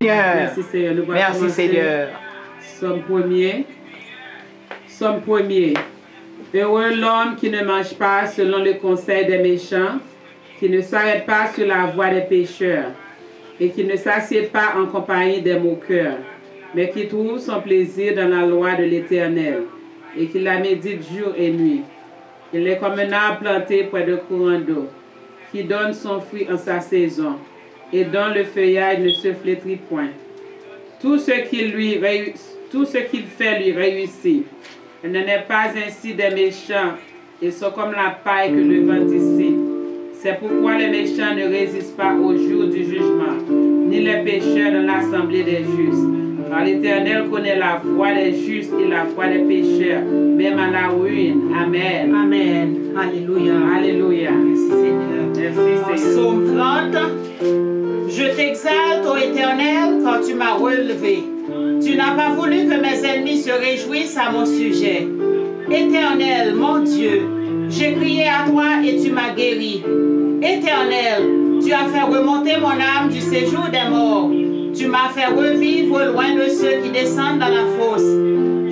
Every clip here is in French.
Merci Seigneur. Merci Seigneur. Somme 1er. Somme 1er. Heureux l'homme qui ne mange pas selon le conseil des méchants, qui ne s'arrête pas sur la voie des pécheurs, et qui ne s'assied pas en compagnie des moqueurs, mais qui trouve son plaisir dans la loi de l'Éternel, et qui la médite jour et nuit. Il est comme un arbre planté près de courant d'eau, qui donne son fruit en sa saison, et dont le feuillage ne se flétrit point. Tout ce qu'il fait lui réussit. Il n'en est pas ainsi des méchants, ils sont comme la paille que le vent dissipe. C'est pourquoi les méchants ne résistent pas au jour du jugement, ni les pécheurs dans l'assemblée des justes. Car l'Éternel connaît la voie des justes et la voie des pécheurs, même à la ruine. Amen. Amen. Alléluia. Alléluia. Merci Seigneur. Merci Seigneur. Psaume 30. Je t'exalte, ô Éternel, quand tu m'as relevé. Tu n'as pas voulu que mes ennemis se réjouissent à mon sujet. Éternel, mon Dieu, j'ai crié à toi et tu m'as guéri. Éternel, tu as fait remonter mon âme du séjour des morts. Tu m'as fait revivre loin de ceux qui descendent dans la fosse.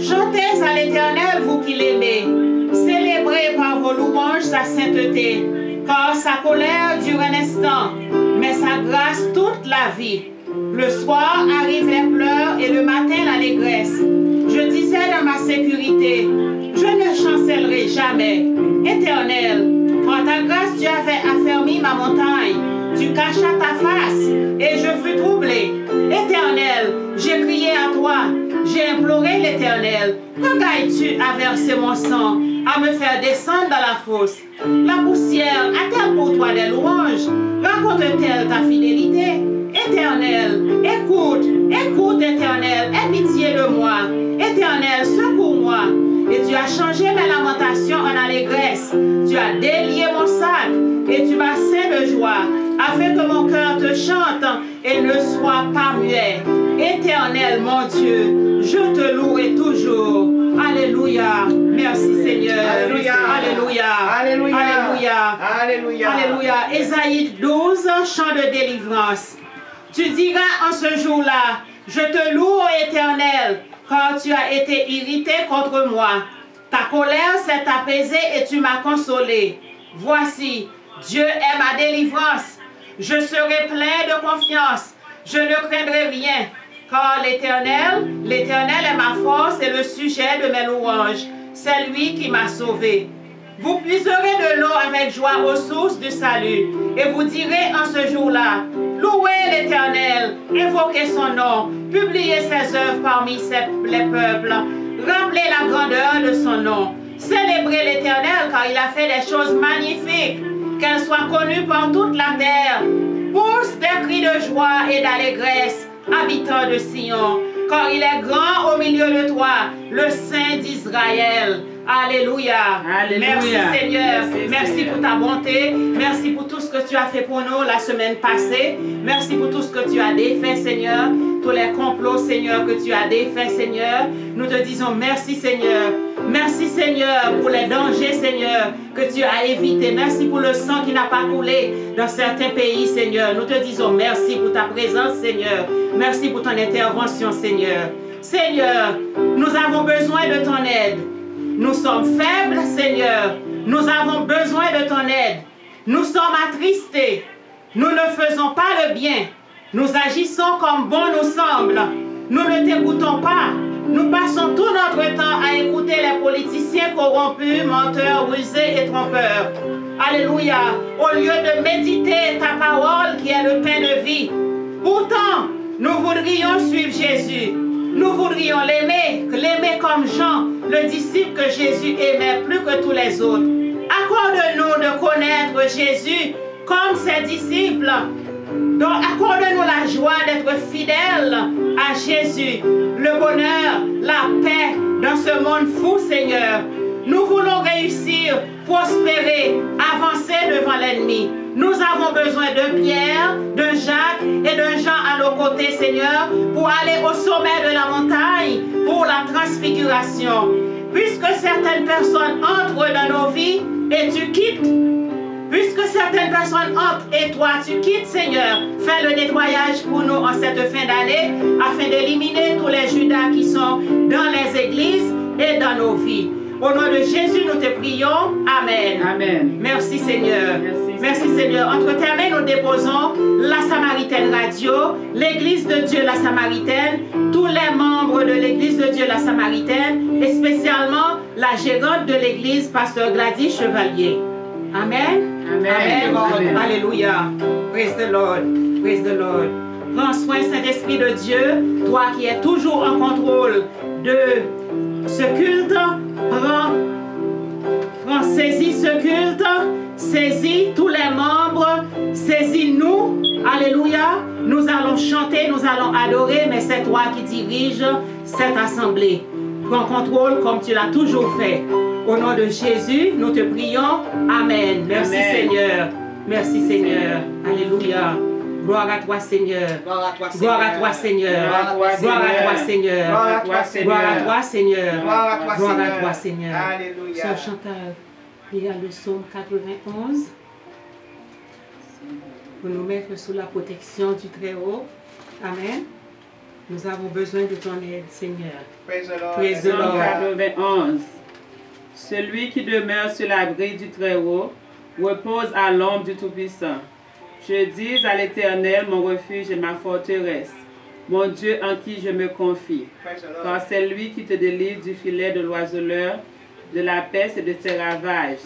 Chantez à l'Éternel, vous qui l'aimez. Célébrez par vos louanges sa sainteté, car sa colère dure un instant, mais sa grâce toute la vie. Le soir arrivent les pleurs et le matin l'allégresse. Je disais dans ma sécurité, je ne chancellerai jamais. Éternel, par ta grâce tu avais affermi ma montagne. Tu cachas ta face et je fus troublé. Éternel, j'ai crié à toi, j'ai imploré l'Éternel. Quand gailles-tu à verser mon sang, à me faire descendre dans la fosse? La poussière a-t-elle pour toi des louanges? Raconte-t-elle ta fidélité? Éternel, écoute, écoute Éternel, aie pitié de moi. Éternel, secours-moi. Et tu as changé mes lamentations en allégresse. Tu as délié mon sac et tu m'as ceint de joie, afin que mon cœur te chante et ne soit pas muet. Éternel, mon Dieu, je te louerai toujours. Alléluia. Merci Seigneur. Alléluia. Alléluia. Alléluia. Alléluia. Alléluia. Alléluia. Ésaïe 12, chant de délivrance. Tu diras en ce jour-là, je te loue, ô Éternel, car tu as été irrité contre moi. Ta colère s'est apaisée et tu m'as consolé. Voici, Dieu est ma délivrance. Je serai plein de confiance. Je ne craindrai rien, car l'Éternel est ma force et le sujet de mes louanges. C'est lui qui m'a sauvé. Vous puiserez de l'eau avec joie aux sources du salut, et vous direz en ce jour-là, louez l'Éternel, évoquez son nom, publiez ses œuvres parmi les peuples, rappelez la grandeur de son nom, célébrez l'Éternel car il a fait des choses magnifiques, qu'elle soit connue par toute la terre. Pousse des cris de joie et d'allégresse, habitants de Sion, car il est grand au milieu de toi, le Saint d'Israël. Alléluia. Alléluia. Merci Seigneur. Merci Seigneur. pour ta bonté. Merci pour tout ce que tu as fait pour nous la semaine passée. Merci pour tout ce que tu as défait, Seigneur. Tous les complots, Seigneur, que tu as défait, Seigneur. Nous te disons merci, Seigneur. Merci, Seigneur, pour les dangers, Seigneur, que tu as évités. Merci pour le sang qui n'a pas coulé dans certains pays, Seigneur. Nous te disons merci pour ta présence, Seigneur. Merci pour ton intervention, Seigneur. Seigneur, nous avons besoin de ton aide. Nous sommes faibles, Seigneur. Nous avons besoin de ton aide. Nous sommes attristés. Nous ne faisons pas le bien. Nous agissons comme bon nous semble. Nous ne t'écoutons pas. Nous passons tout notre temps à écouter les politiciens corrompus, menteurs, rusés et trompeurs. Alléluia. Au lieu de méditer ta parole qui est le pain de vie. Pourtant, nous voudrions suivre Jésus. Nous voudrions l'aimer comme Jean, le disciple que Jésus aimait plus que tous les autres. Accorde-nous de connaître Jésus comme ses disciples. Donc accorde-nous la joie d'être fidèles à Jésus, le bonheur, la paix dans ce monde fou, Seigneur. Nous voulons réussir, prospérer, avancer devant l'ennemi. Nous avons besoin de Pierre, de Jacques et de Jean à nos côtés, Seigneur, pour aller au sommet de la montagne pour la transfiguration. Puisque certaines personnes entrent dans nos vies et tu quittes, Puisque certaines personnes entrent et toi tu quittes, Seigneur, fais le nettoyage pour nous en cette fin d'année afin d'éliminer tous les Judas qui sont dans les églises et dans nos vies. Au nom de Jésus, nous te prions. Amen. Amen. Merci Seigneur. Merci Seigneur. Entre tes mains, nous déposons la Samaritaine Radio, l'Église de Dieu la Samaritaine, tous les membres de l'Église de Dieu la Samaritaine et spécialement la gérante de l'Église, Pasteur Gladys Chevalier. Amen. Amen. Amen. Alléluia. Praise the Lord. Praise the Lord. Prends soin, Saint-Esprit de Dieu, toi qui es toujours en contrôle de ce culte. Saisis ce culte, saisis tous les membres, saisis-nous. Alléluia. Nous allons chanter, nous allons adorer, mais c'est toi qui diriges cette assemblée. Prends contrôle comme tu l'as toujours fait. Au nom de Jésus, nous te prions. Amen. Merci Seigneur. Merci Seigneur. Alléluia. Gloire à toi Seigneur. Gloire à toi Seigneur. Gloire à toi Seigneur. Gloire à toi Seigneur. Gloire à toi Seigneur. Gloire à toi Seigneur. Alléluia. Sœur Chantal, il y a le psaume 91 pour nous mettre sous la protection du Très-Haut. Amen. Nous avons besoin de ton aide, Seigneur. Praise the Lord. Praise the Lord. 91. Celui qui demeure sur l'abri du Très-Haut repose à l'ombre du Tout-Puissant. Je dis à l'Éternel, mon refuge et ma forteresse, mon Dieu en qui je me confie. Praise the Lord. Car c'est lui qui te délivre du filet de l'oiseleur, de la peste et de ses ravages.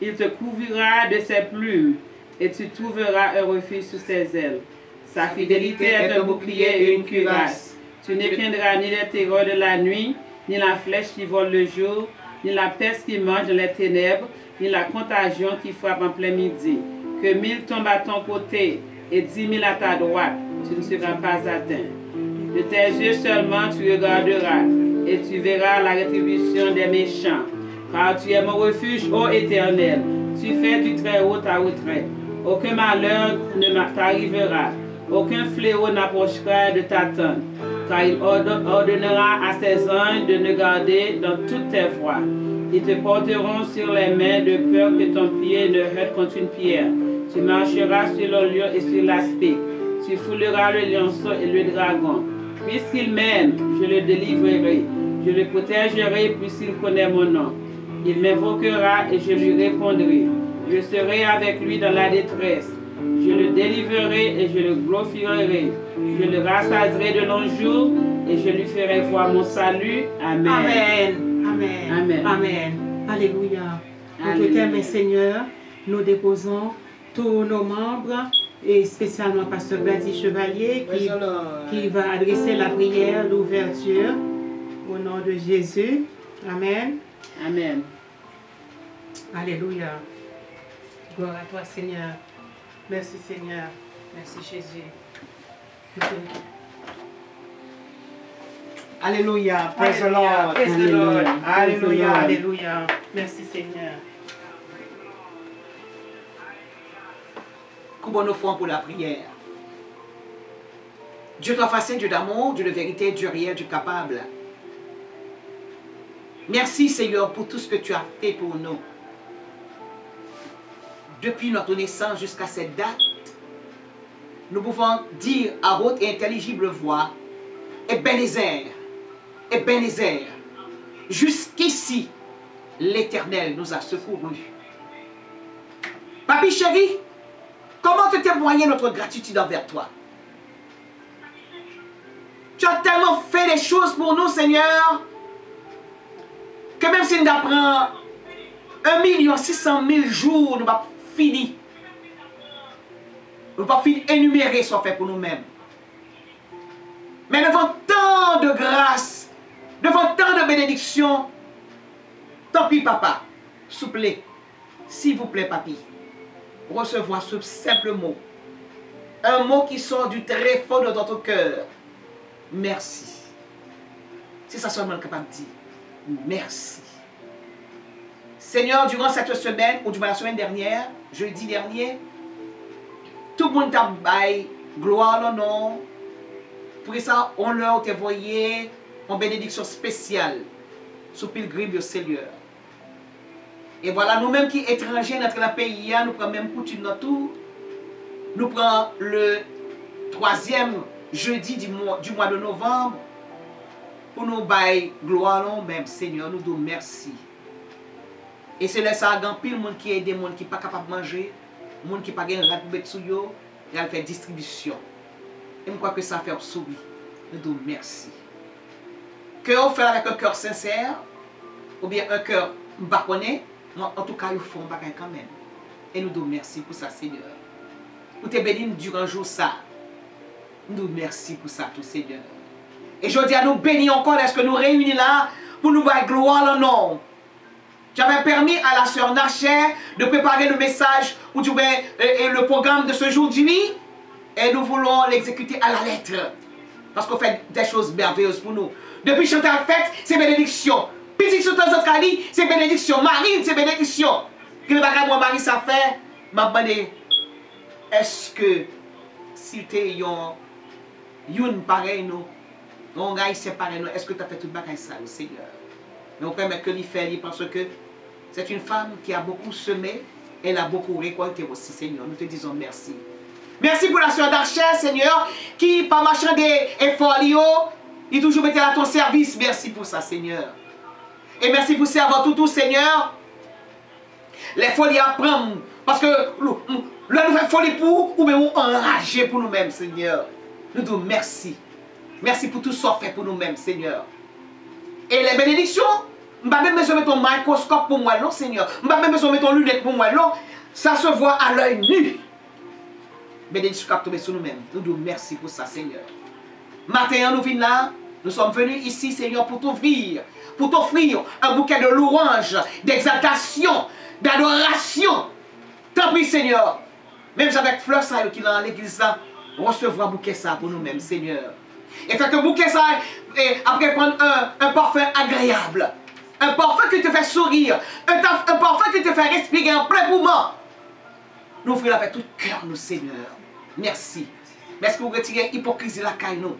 Il te couvrira de ses plumes, et tu trouveras un refuge sous ses ailes. Sa fidélité est un bouclier et une cuirasse. Tu ne craindras ni les terreurs de la nuit, ni la flèche qui vole le jour, ni la peste qui mange dans les ténèbres, ni la contagion qui frappe en plein midi. Que 1000 tombent à ton côté et 10 000 à ta droite, tu ne seras pas atteint. De tes yeux seulement tu regarderas, et tu verras la rétribution des méchants. Car tu es mon refuge, ô Éternel. Tu fais du Très-Haut ta retraite. Aucun malheur ne t'arrivera. Aucun fléau n'approchera de ta tente. Car il ordonnera à ses anges de nous garder dans toutes tes voies. Ils te porteront sur les mains de peur que ton pied ne heurte contre une pierre. Tu marcheras sur le lion et sur l'aspic. Tu fouleras le lionceau et le dragon. Puisqu'il m'aime, je le délivrerai. Je le protégerai puisqu'il connaît mon nom. Il m'invoquera et je lui répondrai. Je serai avec lui dans la détresse. Je le délivrerai et je le glorifierai. Je le rassasierai de longs jours et je lui ferai voir mon salut. Amen. Amen. Amen. Amen. Amen. Alléluia. Nous te Alléluia. t'aimons, Seigneur. Nous déposons tous nos membres et spécialement Pasteur Gladys Chevalier Praise the Lord. qui va adresser la prière d'ouverture au nom de Jésus. Amen. Amen. Alléluia. Gloire à toi, Seigneur. Merci, Seigneur. Merci, Jésus. Alléluia. Praise the Lord. Praise the Lord. Alléluia. Alléluia. Merci, Seigneur. Courbons nos fronts pour la prière. Dieu toi facile, Dieu d'amour, Dieu de vérité, Dieu réel, Dieu capable. Merci Seigneur pour tout ce que tu as fait pour nous. Depuis notre naissance jusqu'à cette date, nous pouvons dire à haute et intelligible voix, Ebenezer, Ebenezer, jusqu'ici, l'Éternel nous a secourus. Papi chéri, comment te témoigner notre gratitude envers toi? Tu as tellement fait des choses pour nous, Seigneur, que même si nous apprenons 1 600 000 jours, nous n'avons pas fini. Nous n'avons pas fini d'énumérer ce qu'on fait pour nous-mêmes. Mais devant tant de grâce, devant tant de bénédictions, tant pis, papa, s'il vous plaît, s'il vous plaît, papi, recevoir ce simple mot. Un mot qui sort du très fond de notre cœur. Merci. C'est ça seulement capable de dire. Merci. Seigneur, durant cette semaine, ou durant la semaine dernière, jeudi dernier, tout le monde t'a baillé gloire au nom. Pour ça, on leur t'a envoyé en bénédiction spéciale sous pilgrim du Seigneur. Et voilà, nous-mêmes qui étrangers dans le pays, nous prenons même coutume dans tout. Nous prenons le 3e jeudi du mois de novembre pour nous bailler gloire nous-mêmes, Seigneur. Nous disons merci. Et c'est là ça, il y a pile de monde qui aide, des gens qui ne sont pas capables de manger, des gens qui ne sont pas capables de mettre sous eux, et elle fait distribution. Et je crois que ça fait sourire. Nous disons merci. Que on fait avec un cœur sincère, ou bien un cœur bâconné, en tout cas, ils font un bagage quand même. Et nous disons merci pour ça, Seigneur. Pour te bénir durant le jour ça. Nous disons merci pour ça, tout Seigneur. Et je dis à nous bénir encore, est-ce que nous réunis là pour nous voir gloire au nom. Tu avais permis à la sœur Nacher de préparer le message ou le programme de ce jour d'aujourd'hui. Et nous voulons l'exécuter à la lettre. Parce qu'on fait des choses merveilleuses pour nous. Depuis chanter la fête, c'est bénédiction. Petit sur temps autres dit, c'est bénédiction. Marine, c'est bénédiction. Que le bagage moi Marie ça fait, m'a demandé, est-ce que si tu es une pareil nous, on gagne séparé nous, est-ce que tu as fait tout le bagage ça, le Seigneur? Mais on permet que l'y fait parce que c'est une femme qui a beaucoup semé, elle a beaucoup récolté aussi, Seigneur. Nous te disons merci. Merci pour la sœur d'Archer, Seigneur, qui, par marchant des efforts, il toujours mettait à ton service. Merci pour ça, Seigneur. Et merci pour servir tout, Seigneur. Les folies à prendre, parce que la nouvelle folie pour, ou bien enragé pour nous-mêmes, Seigneur. Nous disons merci. Merci pour tout ce qu'on fait pour nous-mêmes, Seigneur. Et les bénédictions, je ne vais pas même besoin de mettre un microscope pour moi, non, Seigneur. Je ne vais pas même besoin de mettre une lunette pour moi, non. Ça se voit à l'œil nu. Bénédiction qui tombe sur nous-mêmes. Nous disons merci pour ça, Seigneur. Matin, nous venons là. Nous sommes venus ici, Seigneur, pour t'offrir un bouquet de louanges, d'exaltation, d'adoration. Tant pis, Seigneur. Même avec fleurs ça qui est dans l'église là, recevoir un bouquet ça pour nous-mêmes, Seigneur. Et fait que bouquet ça, après prendre un parfum agréable, un parfum qui te fait sourire, un parfum qui te fait respirer en plein moment. Nous offrons avec tout cœur, nous, Seigneur. Merci. Merci pour retirer l'hypocrisie la caille nous.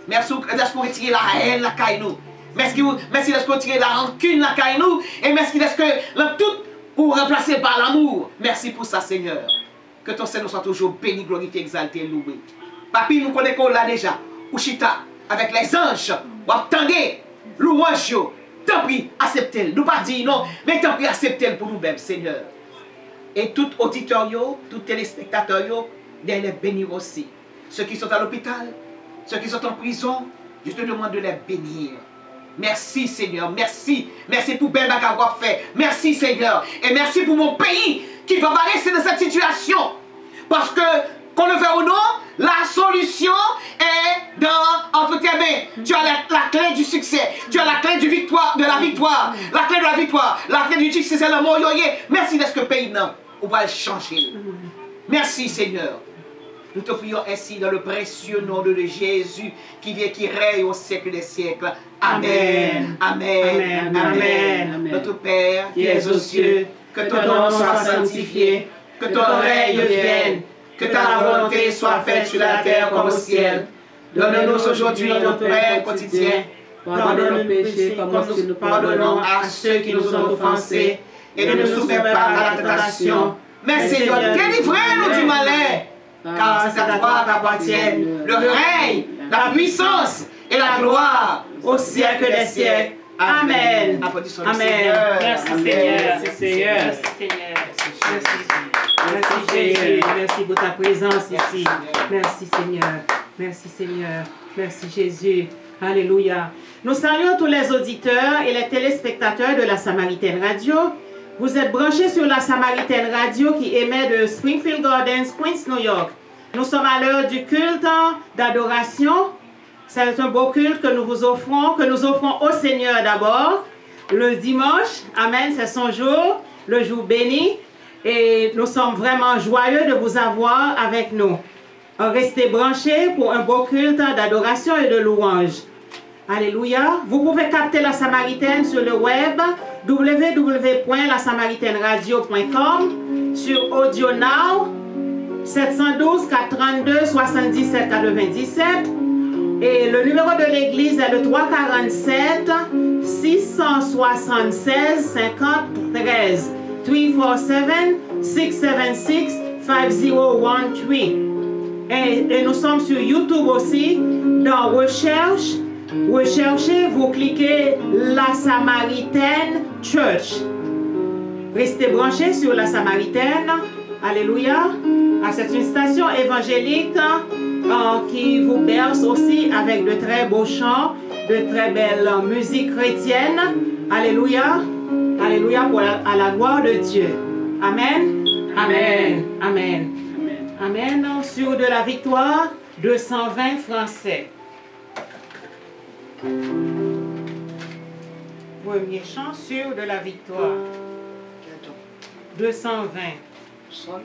Merci pour retirer la haine la caille nous. Merci pour retirer la rancune la caille nous. Et merci que tout pour remplacer par l'amour. Merci pour ça, Seigneur. Que ton Seigneur soit toujours béni, glorifié, exalté, loué. Papi, nous connaissons là déjà. Ouchita, avec les anges, ou attendez, louange, tant pis, acceptez-le. Nous pas dire non, mais tant pis, acceptez-le pour nous-mêmes, Seigneur. Et tout auditeur, tout téléspectateur, de les bénir aussi. Ceux qui sont à l'hôpital, ceux qui sont en prison, je te demande de les bénir. Merci, Seigneur, merci. Merci pour bien avoir fait. Merci, Seigneur. Et merci pour mon pays qui va pas rester dans cette situation. Parce que, qu'on le fait ou non, la solution est entre tes mains. Tu as la clé du succès. Tu as la clé de la victoire. La clé de la victoire. La clé du succès, c'est le mot yoye. Merci de ce que pays, non. On va le changer. Merci, Seigneur. Nous te prions ainsi dans le précieux nom de Jésus qui vient, qui règne au siècle des siècles. Amen. Amen. Amen. Amen. Notre Père qui es aux cieux, que ton nom soit sanctifié, que ton règne vienne, que ta volonté soit faite sur la terre comme au ciel. Donne-nous aujourd'hui notre pain quotidien. Pardonne nos péchés comme nous pardonnons à ceux qui nous ont offensés. Et ne nous soumets pas à la tentation. Mais Seigneur, délivrez-nous du malin. Car c'est à toi qu'appartiennent le règne, la puissance et la gloire au siècle des siècles. Amen. Amen. Merci Seigneur. Merci Seigneur. Merci Seigneur. Merci Jésus. Merci pour ta présence ici. Merci Seigneur. Merci Seigneur. Merci Jésus. Alléluia. Nous saluons tous les auditeurs et les téléspectateurs de la Samaritaine Radio. Vous êtes branchés sur la Samaritaine Radio qui émet de Springfield Gardens, Queens, New York. Nous sommes à l'heure du culte d'adoration. C'est un beau culte que nous vous offrons, au Seigneur d'abord. Le dimanche, Amen, c'est son jour, le jour béni. Et nous sommes vraiment joyeux de vous avoir avec nous. Restez branchés pour un beau culte d'adoration et de louange. Alléluia. Vous pouvez capter la Samaritaine sur le web www.lasamaritaineradio.com, sur Audio Now 712 432 77 97 et le numéro de l'église est le 347 676 50 13. 347-676-5013. Et nous sommes sur YouTube aussi. Dans Recherche, recherchez, vous cliquez La Samaritaine Church. Restez branchés sur La Samaritaine. Alléluia. C'est une station évangélique qui vous berce aussi avec de très beaux chants, de très belles musiques chrétiennes. Alléluia. Alléluia à la gloire de Dieu. Amen. Amen. Amen. Amen. Sur de la victoire, 220 français. Premier chant sur de la victoire. 220. Sol.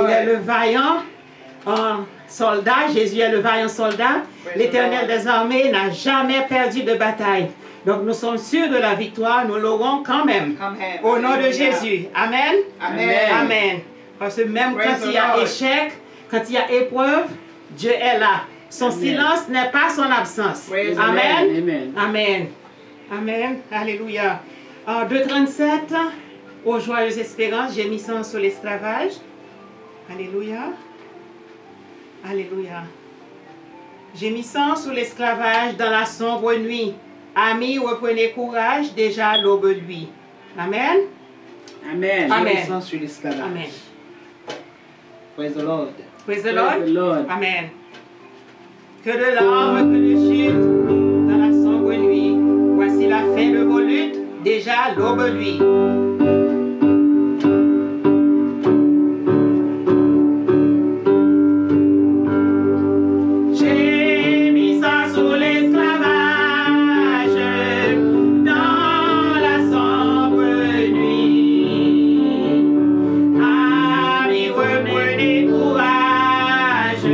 Il est le vaillant soldat. Jésus est le vaillant soldat. L'Éternel des armées n'a jamais perdu de bataille. Donc nous sommes sûrs de la victoire. Nous l'aurons quand même. Au nom de Jésus. Amen. Amen. Amen. Parce que même quand il y a échec, quand il y a épreuve, Dieu est là. Son silence n'est pas son absence. Amen. Amen. Amen. Amen. Alléluia. 2:37. Aux joyeuses espérances, gémissant sur l'esclavage. Alléluia. Alléluia. Gémissant sur l'esclavage dans la sombre nuit. Amis, reprenez courage, déjà l'aube lui. Amen. Amen. Amen. Renaissance sur l'esclavage. Amen. Praise the Lord. Praise the Praise the Lord. Lord. Amen. Que de larmes, que de chutes dans la sombre nuit. Voici la fin de vos luttes, déjà l'aube lui. J'ai mis ça sous l'esclavage dans la sombre nuit. Amis, reprenez courage.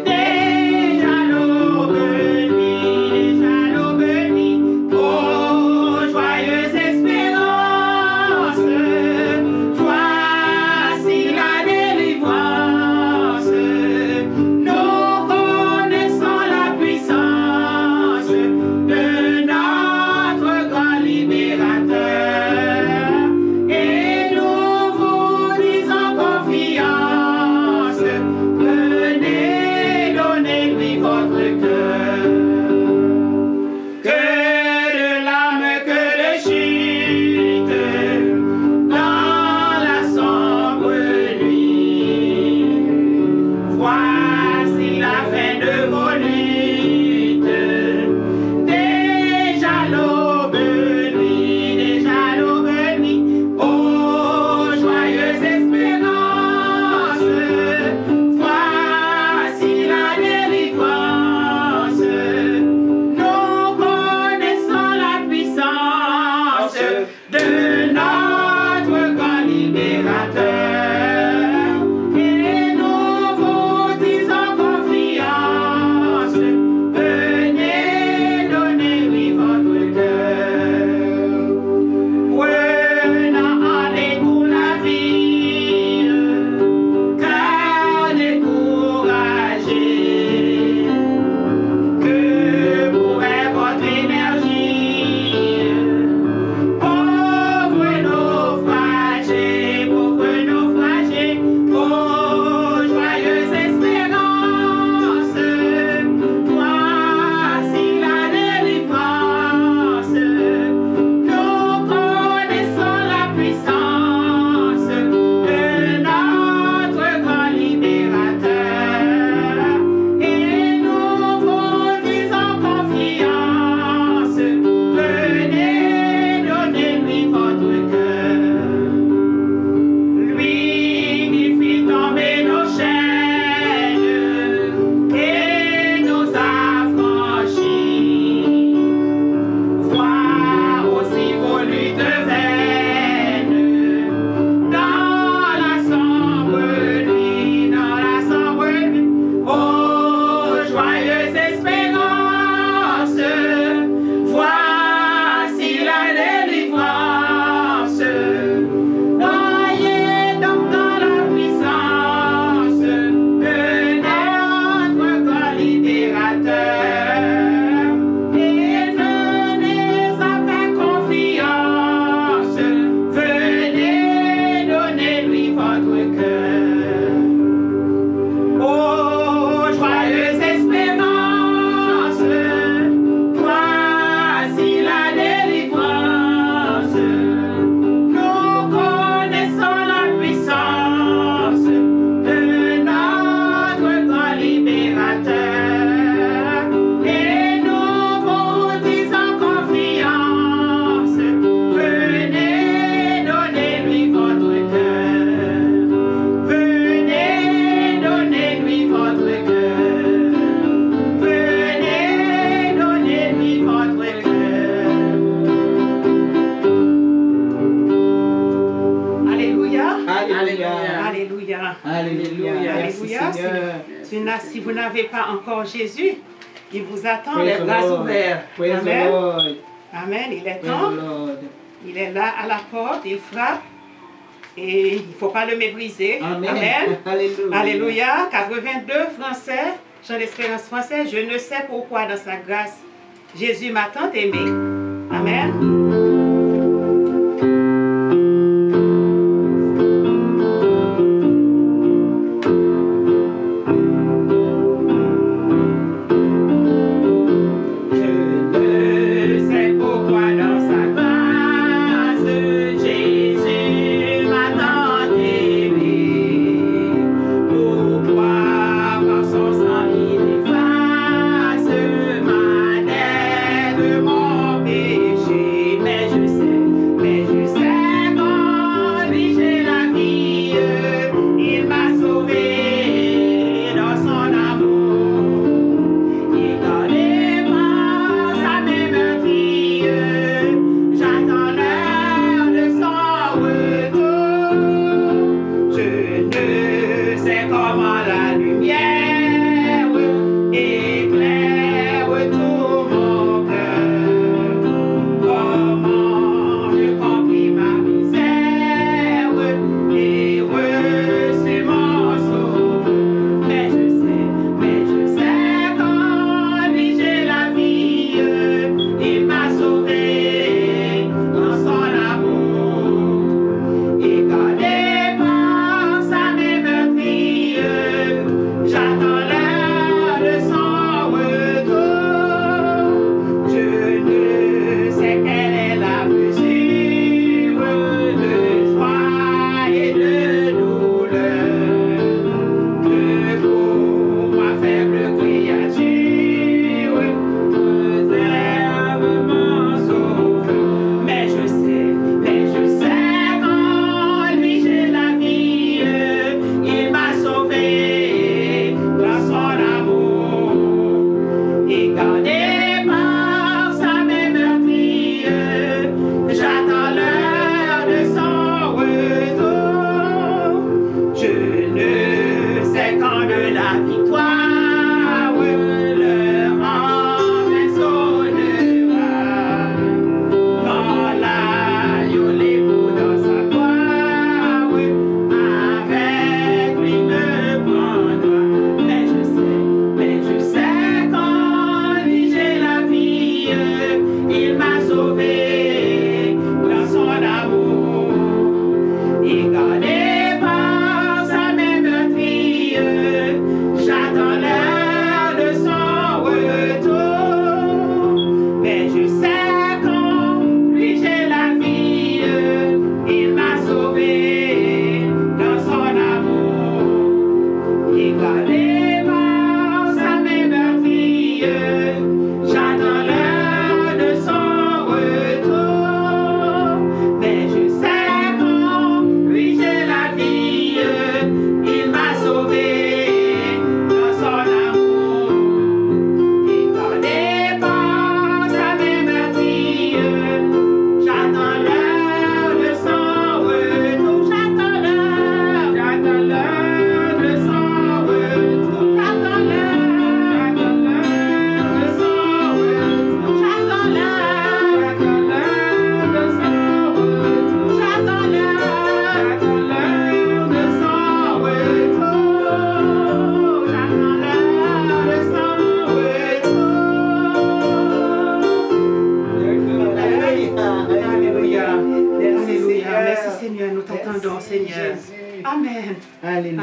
Déjà l'aube nuit. Oh, joyeuse espérance. Voici la délivrance. Nous connaissons la puissance de notre grand libérateur. Et nous vous disons confiance. Venez, donnez-lui votre cœur. Que de larmes, que de chutes dans la sombre nuit. Voici la fin de vos luttes. Déjà l'aube nuit. Oh, joyeuse espérance. Voici la délivrance. Nous connaissons la puissance de notre grand libérateur. Et nous vous disons confiance. Venez, donnez-lui votre cœur. Prenant aller pour la vie, car découragé. Que pourrait votre énergie? Pauvre naufragé, oh, joyeuse espérance. Voici la délivrance. Nous connaissons la puissance de notre grand libérateur. Et nous vous disons confiance. Venez, donnez-lui votre cœur. Lui qui fit tomber nos chaînes et nous affranchit. Vois aussi vos luttes vaines dans la sombre nuit. Oh, joyeuse espérance. Voici la délivrance. Voyez donc dans la puissance de notre grand libérateur. Et venez avec confiance. Venez, donnez-lui votre cœur. Oh, joyeuse espérance. Voici la délivrance. Nous connaissons la puissance de notre grand libérateur. Et nous vous disons confiance. Venez, donnez-lui votre cœur. Venez, donnez-lui votre cœur. Venez, donnez-lui votre cœur. Alléluia. Alléluia. Alléluia. Alléluia. Merci Alléluia. Seigneur. Si vous n'avez pas encore Jésus, il vous attend Praise les the bras Lord. ouverts. Praise the Amen. Lord. Amen. Il est Praise temps. the Lord. Il est là à la porte, il frappe. Et il ne faut pas le mépriser. Amen. Amen. Alléluia. Alléluia. 82 français, Chant d'espérance français. Je ne sais pourquoi dans sa grâce, Jésus m'a tant aimé. Amen. Je ne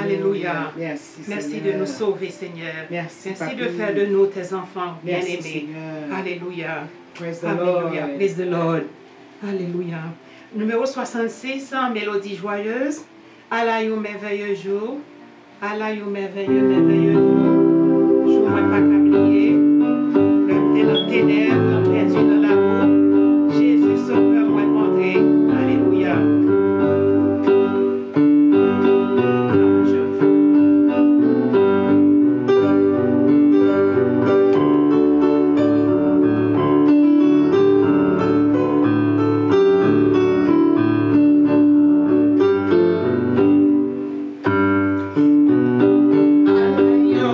Alléluia. Merci, Merci de Seigneur. nous sauver, Seigneur. Merci, Merci de Papi. faire de nous tes enfants Merci, bien-aimés. Seigneur. Alléluia. Praise the Alléluia. Lord. Praise the Lord. Alléluia. Numéro 66, en mélodie joyeuse. Allah, un merveilleux jour. Allah, un merveilleux jour. Jour, moi, pas qu'oublier. Le dans ténèbres, perdu dans la boue. Jésus, sauveur, moi, rentré. Alléluia. Yo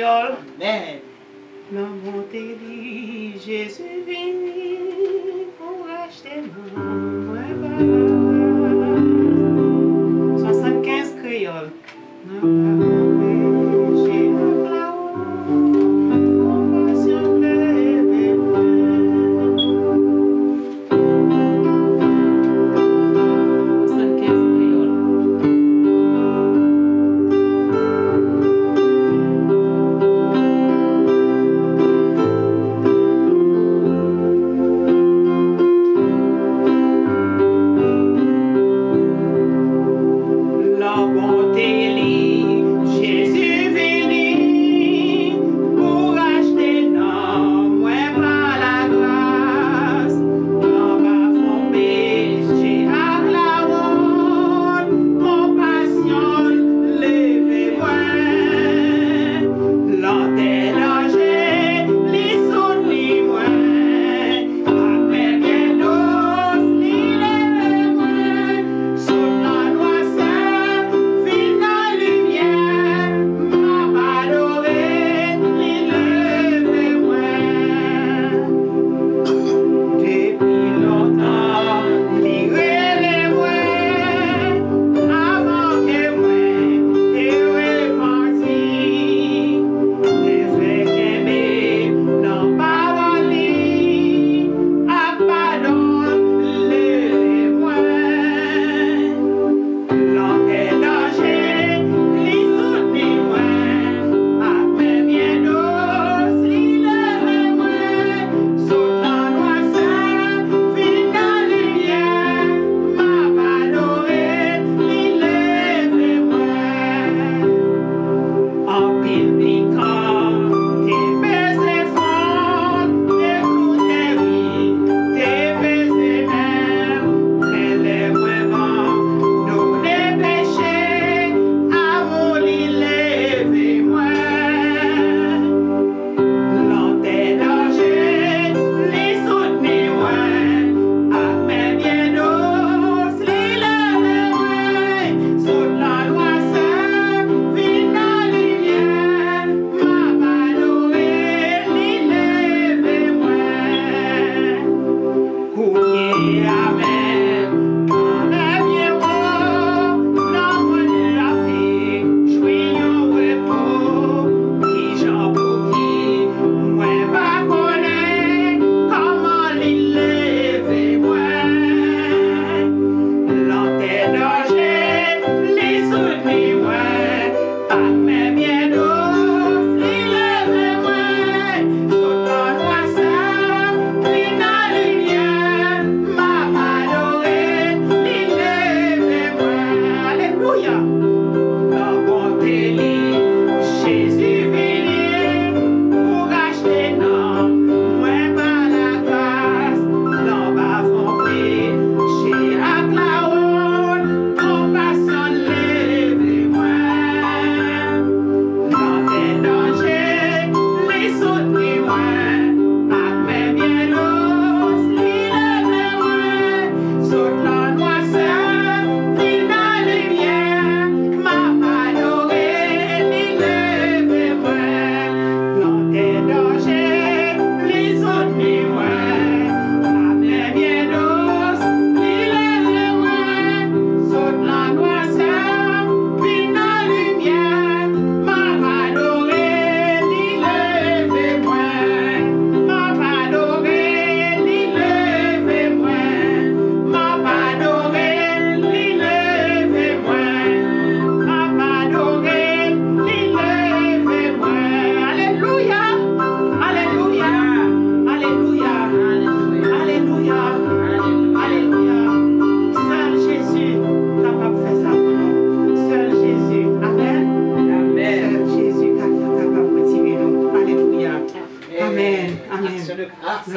créole. Amen. La bonté dit, Jésus venu pour acheter mon bas. 75 créole.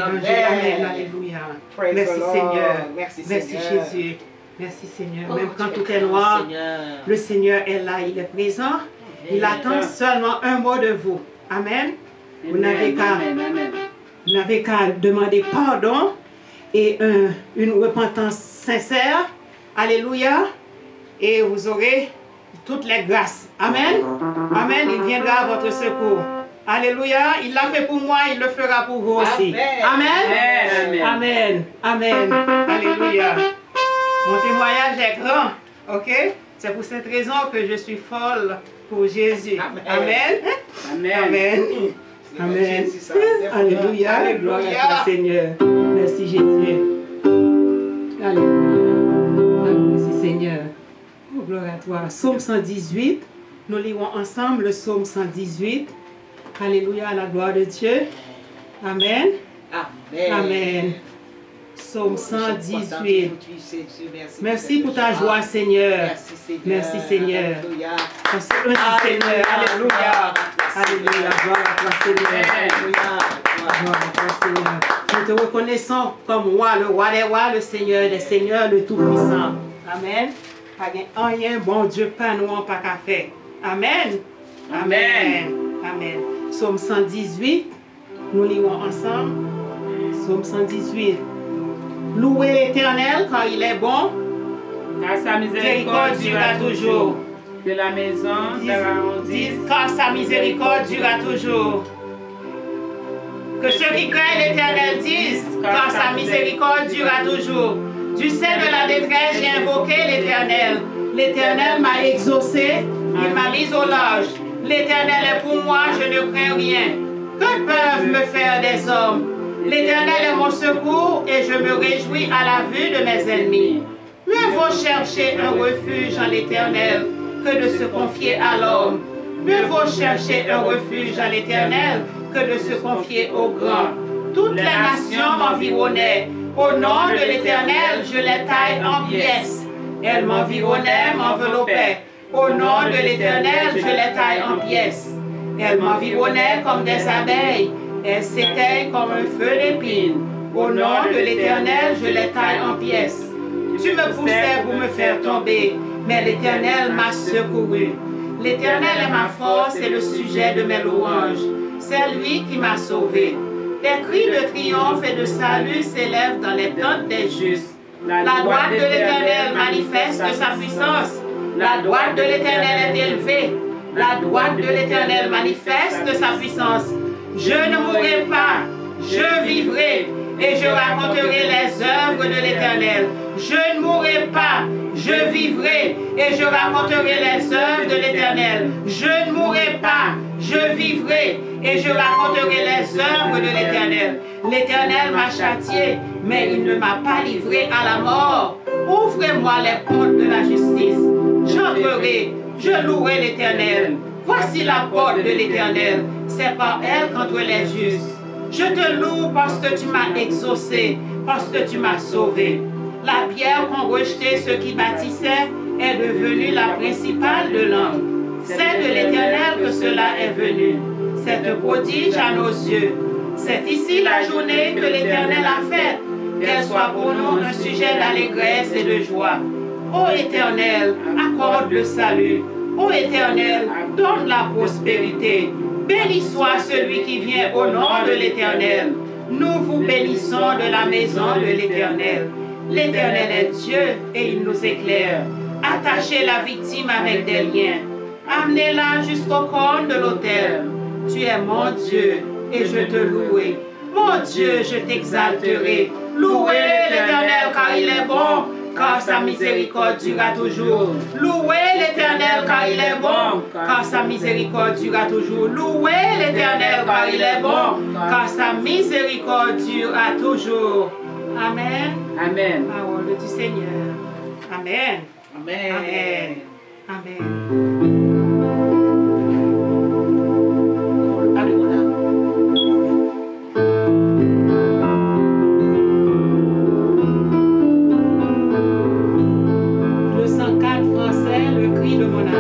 Amen. Alléluia. Merci Seigneur. Merci Jésus. Merci Seigneur. Même quand tout est noir, le Seigneur est là, il est présent. Il attend seulement un mot de vous. Amen. Vous n'avez qu'à demander pardon et une repentance sincère. Alléluia. Et vous aurez toutes les grâces. Amen. Amen. Il viendra à votre secours. Alléluia. Il l'a fait pour moi, il le fera pour vous aussi. Amen. Amen. Amen. Amen. Amen. Alléluia. Mon témoignage est grand. OK? C'est pour cette raison que je suis folle pour Jésus. Amen. Amen. Amen. Amen. Amen. Jésus, ça, c'est Alléluia. Alléluia. Gloire à toi, Seigneur. Merci, Jésus. Alléluia. Merci, Seigneur. Oh, gloire à toi. Psaume 118. Nous lirons ensemble le psaume 118. Alléluia, à la gloire de Dieu. Amen. Amen. Amen. Psaume 118. Merci pour ta ta joie, Seigneur. Merci, Seigneur. Merci, Seigneur. Alléluia. Merci, Seigneur. Alléluia. Alléluia. Gloire à toi, Seigneur. Alléluia. Gloire à toi, Seigneur. Nous te reconnaissons comme roi, le roi des rois, le Seigneur des seigneurs, le Tout-Puissant. Amen. Pas rien, bon Dieu, pas nous, pas qu'à faire. Amen. Amen. Amen. Psaume 118. Nous lirons ensemble. Psaume 118. Louez l'Éternel car il est bon. Car sa miséricorde durera toujours. Que la maison d'Aaron dise. Car sa miséricorde durera toujours. Que ceux qui craignent l'Éternel disent, car sa miséricorde durera toujours. Du sein de la détresse, j'ai invoqué l'Éternel. L'Éternel m'a exaucé, il m'a mis au large. L'Éternel est pour moi, je ne crains rien. Que peuvent me faire des hommes? L'Éternel est mon secours et je me réjouis à la vue de mes ennemis. Mieux vaut chercher un refuge en l'Éternel que de se confier à l'homme. Mieux vaut chercher un refuge en l'Éternel que de se confier au grand. Toutes les nations m'environnaient. Au nom de l'Éternel, je les taille en pièces. Elles m'environnaient, m'enveloppaient. Au nom de l'Éternel, je les taille en pièces. Elles m'environnaient comme des abeilles. Elles s'éteignent comme un feu d'épines. Au nom de l'Éternel, je les taille en pièces. Tu me poussais pour me faire tomber, mais l'Éternel m'a secouru. L'Éternel est ma force et le sujet de mes louanges. C'est lui qui m'a sauvé. Des cris de triomphe et de salut s'élèvent dans les tentes des justes. La droite de l'Éternel manifeste sa puissance. La droite de l'Éternel est élevée. La droite de l'Éternel manifeste sa puissance. Je ne mourrai pas, je vivrai et je raconterai les œuvres de l'Éternel. Je ne mourrai pas, je vivrai et je raconterai les œuvres de l'Éternel. Je ne mourrai pas, je vivrai et je raconterai les œuvres de l'Éternel. L'Éternel m'a châtié, mais il ne m'a pas livré à la mort. Ouvrez-moi les portes de la justice. J'entrerai, je louerai l'Éternel. Voici la porte de l'Éternel, c'est par elle qu'entre les justes. Je te loue parce que tu m'as exaucé, parce que tu m'as sauvé. La pierre qu'ont rejetée ceux qui bâtissaient est devenue la principale de l'homme. C'est de l'Éternel que cela est venu. C'est un prodige à nos yeux. C'est ici la journée que l'Éternel a faite. Qu'elle soit pour nous un sujet d'allégresse et de joie. Ô Éternel, accorde le salut. Ô Éternel, donne la prospérité. Béni soit celui qui vient au nom de l'Éternel. Nous vous bénissons de la maison de l'Éternel. L'Éternel est Dieu et il nous éclaire. Attachez la victime avec des liens. Amenez-la jusqu'au corne de l'autel. Tu es mon Dieu et je te louerai. Mon Dieu, je t'exalterai. Louez l'Éternel car il est bon, car sa miséricorde durera toujours. Louez l'Éternel car il est bon, car sa miséricorde durera toujours. Louez l'Éternel car il est bon, car sa miséricorde durera toujours. Amen. Amen. Parole du Seigneur. Amen. Amen. Amen. Amen. Le 104 français, le cri de mon âme.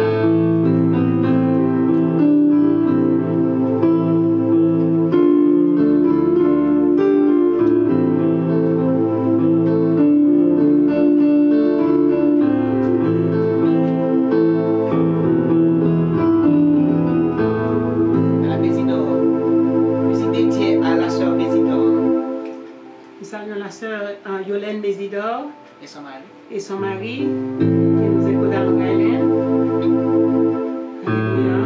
Yolène Mésidor et son mari qui nous écoute à Long Island. Alléluia.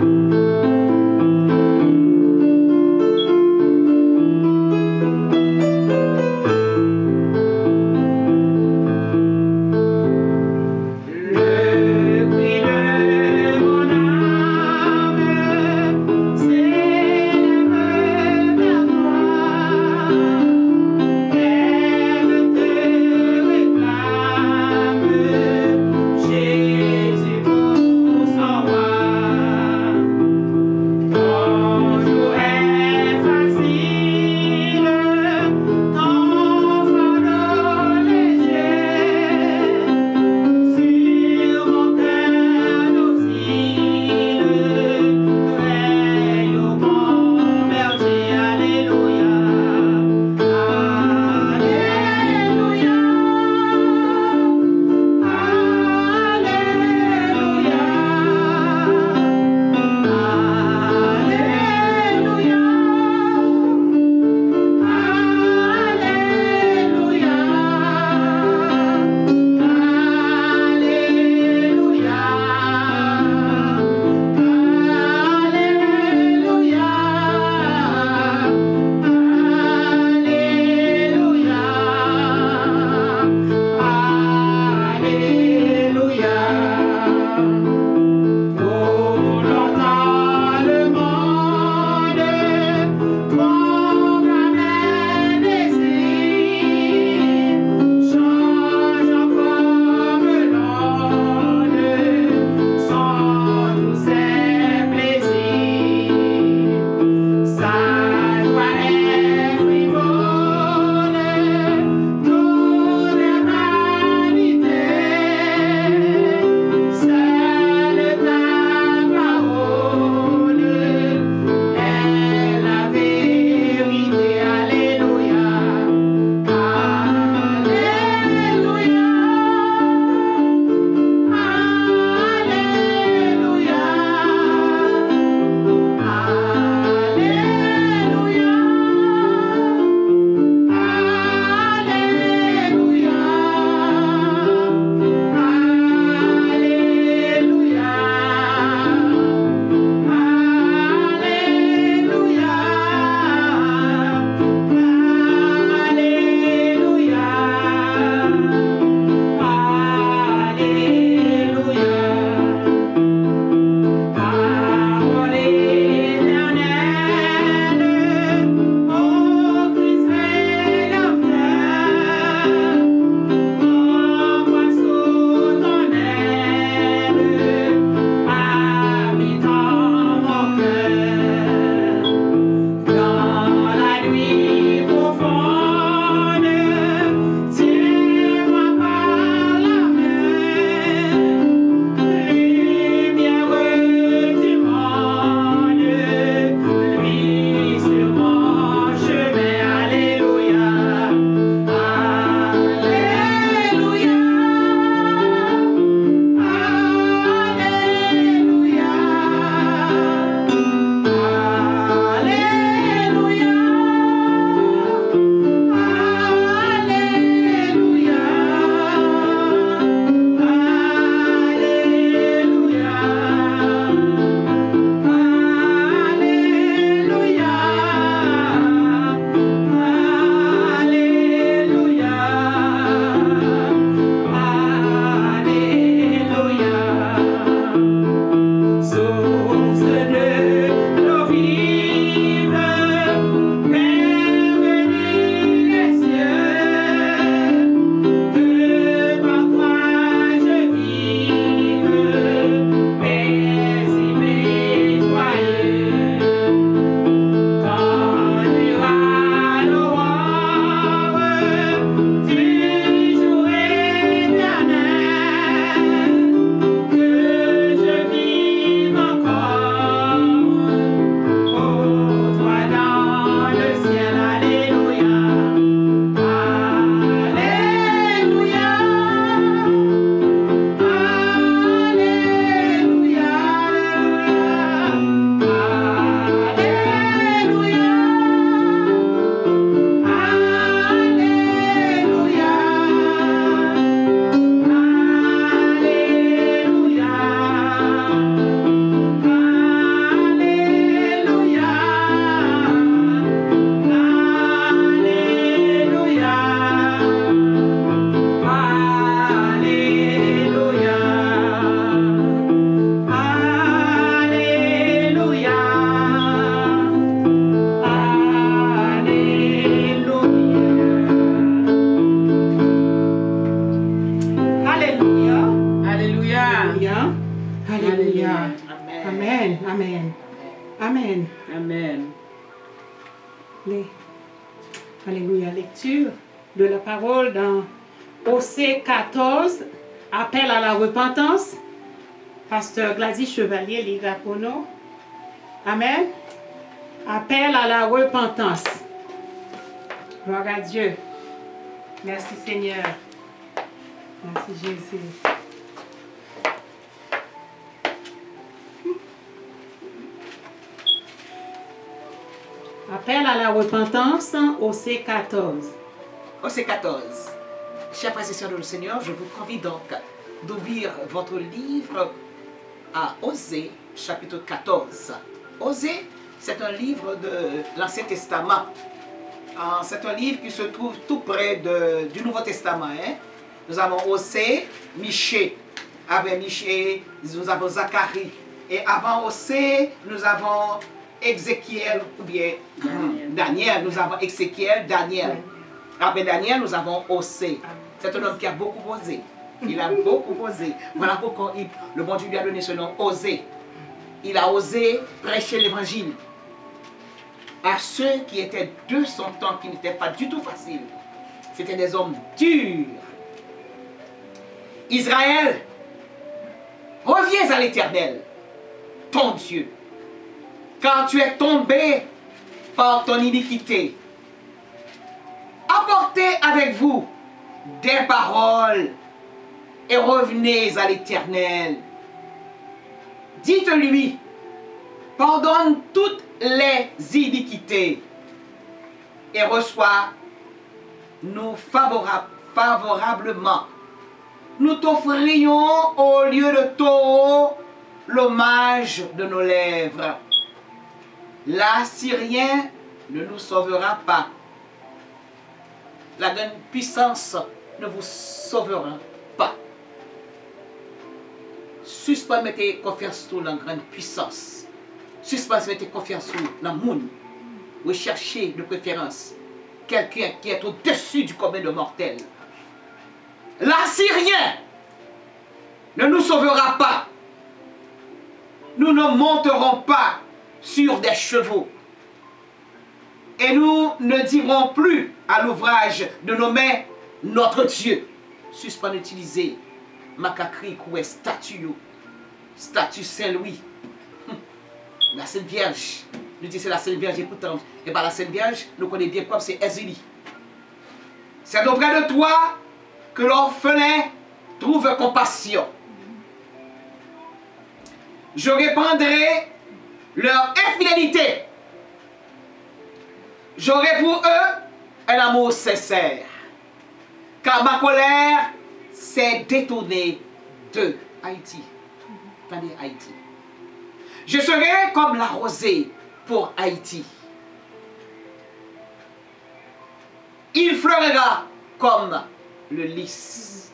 Alléluia. Amen. Amen. Amen. Amen. Amen. Alléluia. Lecture de la parole dans Osée 14, appel à la repentance. Pasteur Gladys Chevalier, livre pour nous. Amen. Appel à la repentance. Gloire à Dieu. Merci Seigneur. Merci Jésus. Appel à la repentance, Osée 14. Osée 14. Chers frères et sœurs de le Seigneur, je vous convie donc d'ouvrir votre livre à Osée, chapitre 14. Osée, c'est un livre de l'Ancien Testament. C'est un livre qui se trouve tout près du Nouveau Testament. Hein? Nous avons Osée, Michée. Avec Michée, nous avons Zacharie. Et avant Osée, nous avons Ézéchiel ou bien Daniel. Nous avons Ézéchiel, Daniel. Après Daniel, nous avons Osée. C'est un homme qui a beaucoup osé. Il a beaucoup osé. Voilà pourquoi le bon Dieu lui a donné ce nom, Osée. Il a osé prêcher l'évangile à ceux qui étaient de son temps, qui n'étaient pas du tout faciles. C'étaient des hommes durs. Israël, reviens à l'Éternel, ton Dieu, car tu es tombé par ton iniquité. Apportez avec vous des paroles et revenez à l'Éternel. Dites-lui, pardonne toutes les iniquités et reçois-nous favorablement. Nous t'offrions au lieu de taureau l'hommage de nos lèvres. L'Assyrien ne nous sauvera pas. La grande puissance ne vous sauvera pas. Suspend mettez confiance sur la grande puissance. Suspend mettez confiance sur la monde. Recherchez de préférence quelqu'un qui est au-dessus du commun de mortels. L'Assyrien ne nous sauvera pas. Nous ne monterons pas sur des chevaux. Et nous ne dirons plus à l'ouvrage de nommer notre Dieu. Suspend d'utiliser Macacri ou statue Saint-Louis. La Sainte Vierge. Nous disons c'est la Sainte Vierge, écoutons. Et bien la Sainte Vierge, nous connaissons bien quoi, c'est Ézélie. C'est auprès de toi que l'orphelin trouve compassion. Je répandrai leur infidélité. J'aurai pour eux un amour sincère. Car ma colère s'est détournée d'eux. Haïti. Attendez, Haïti. Je serai comme la rosée pour Haïti. Il fleurira comme le lys.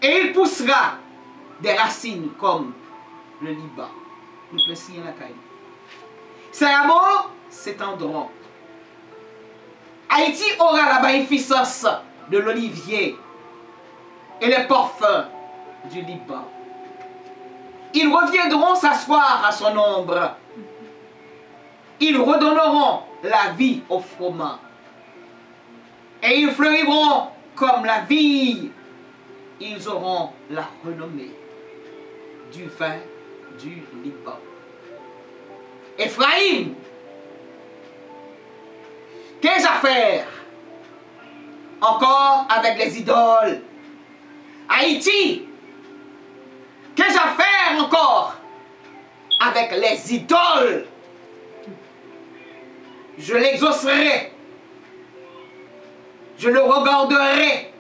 Et il poussera des racines comme le Liban. Nous précisons la caille. Ces amours s'étendront. Haïti aura la magnificence de l'olivier et les parfums du Liban. Ils reviendront s'asseoir à son ombre. Ils redonneront la vie au froment. Et ils fleuriront comme la vigne. Ils auront la renommée du vin du Liban. Ephraïm, qu'ai-je à faire encore avec les idoles? Haïti, qu'ai-je à faire encore avec les idoles? Je l'exaucerai. Je le regarderai.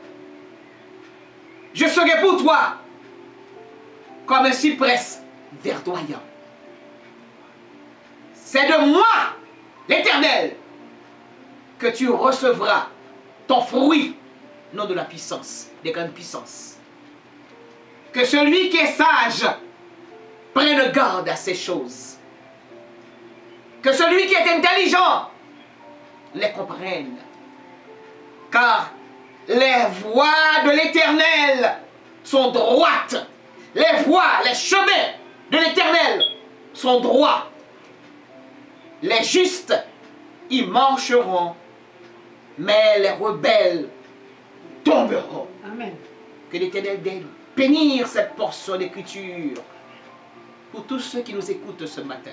Je serai pour toi comme un cyprès verdoyant. C'est de moi, l'Éternel, que tu recevras ton fruit, non de la puissance, des grandes puissances. Que celui qui est sage prenne garde à ces choses. Que celui qui est intelligent les comprenne. Car les voies de l'Éternel sont droites Les voies, les chemins de l'Éternel sont droits. Les justes y marcheront, mais les rebelles tomberont. Amen. Que l'Éternel daigne bénir cette portion d'écriture pour tous ceux qui nous écoutent ce matin.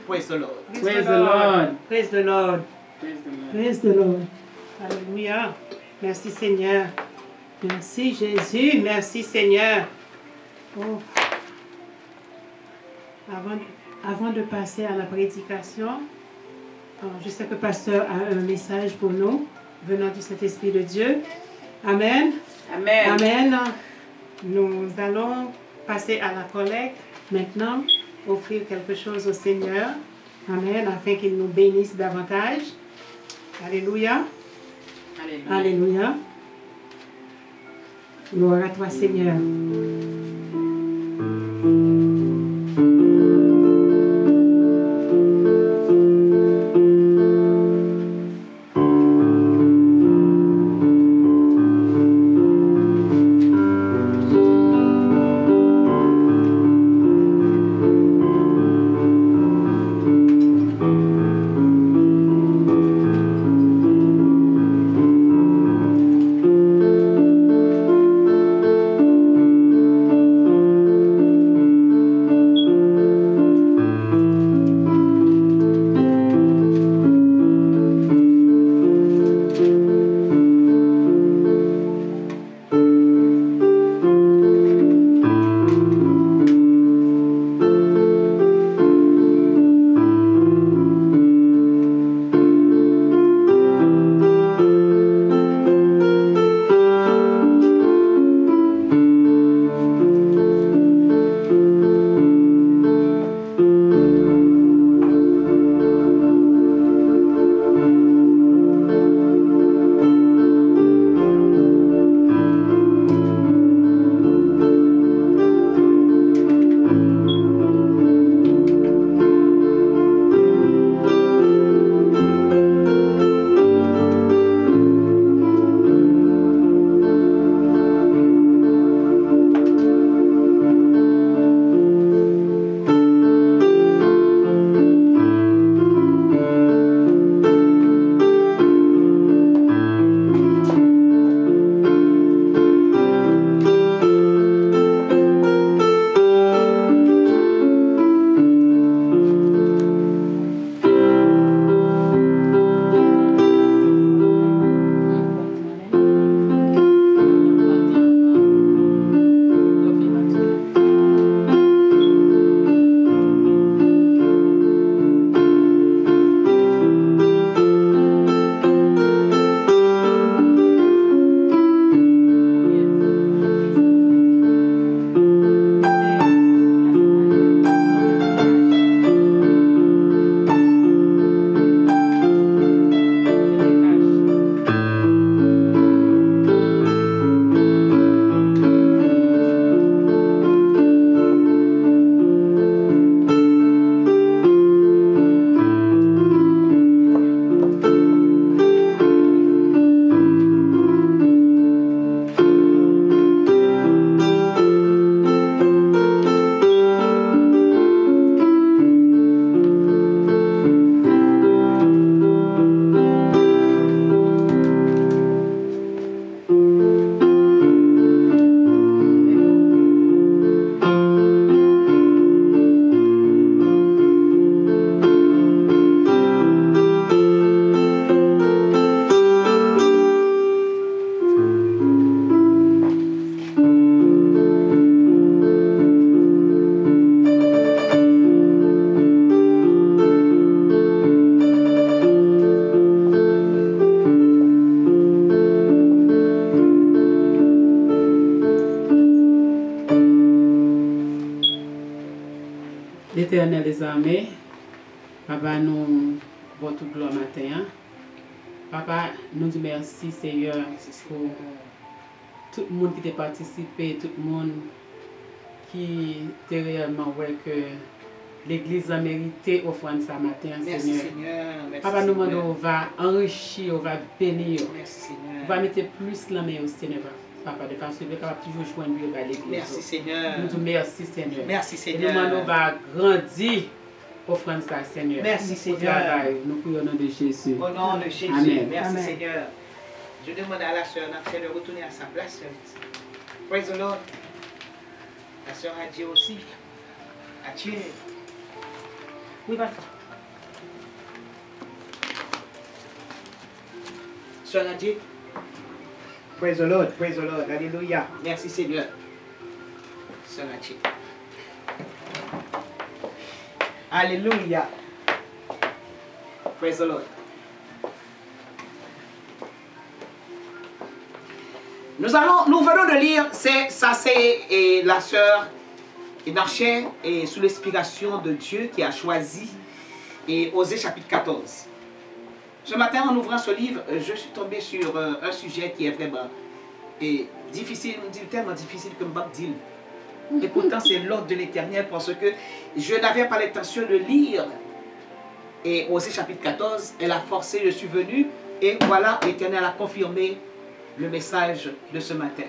Praise the Lord. Praise the Lord. Praise the Lord. Praise the Lord. Praise the Lord. Alléluia. Merci Seigneur. Merci Jésus. Merci Seigneur. Oh. Avant de passer à la prédication, je sais que le pasteur a un message pour nous venant du Saint-Esprit de Dieu. Amen. Amen. Amen. Nous allons passer à la collecte maintenant, offrir quelque chose au Seigneur. Amen, afin qu'il nous bénisse davantage. Alléluia. Alléluia. Alléluia. Gloire à toi, Seigneur. L'Éternel des armées, Papa, nous votre gloire matin. Papa, nous disons merci Seigneur pour tout le monde qui a participé, tout le monde qui était réellement ouais que l'Église a mérité offrande ce matin, Merci Seigneur. Seigneur. Merci, Papa, nous Seigneur. demandons, on va enrichir, on va bénir. Merci Seigneur. On va mettre plus la main au Seigneur. papa, de façon que capable toujours joindre à l'église. Merci Seigneur. Nous disons merci Seigneur. Merci Et Seigneur. nous demandons va grandir offrande ça Seigneur. Merci, Pour Seigneur. travail. Nous prions au nom de Jésus. Au nom de Jésus. Amen. Merci Amen. Seigneur. Je demande à la sœur Naxia de retourner à sa place. Praise the Lord. La sœur Adjé aussi. Adjé. Oui, va. Sœur Adjé. Praise the Lord. Praise the Lord. Alléluia. Merci Seigneur. Sœur Adjé. Alléluia. Praise the Lord. Nous venons de lire, c'est la sœur Enarché et sous l'inspiration de Dieu qui a choisi et Osée chapitre 14. Ce matin, en ouvrant ce livre, je suis tombé sur un sujet qui est vraiment difficile, tellement difficile que je ne dis. Et pourtant, c'est l'ordre de l'Éternel parce que je n'avais pas l'intention de lire. Et Osée chapitre 14, elle a forcé, je suis venu, et voilà, l'Éternel a confirmé le message de ce matin.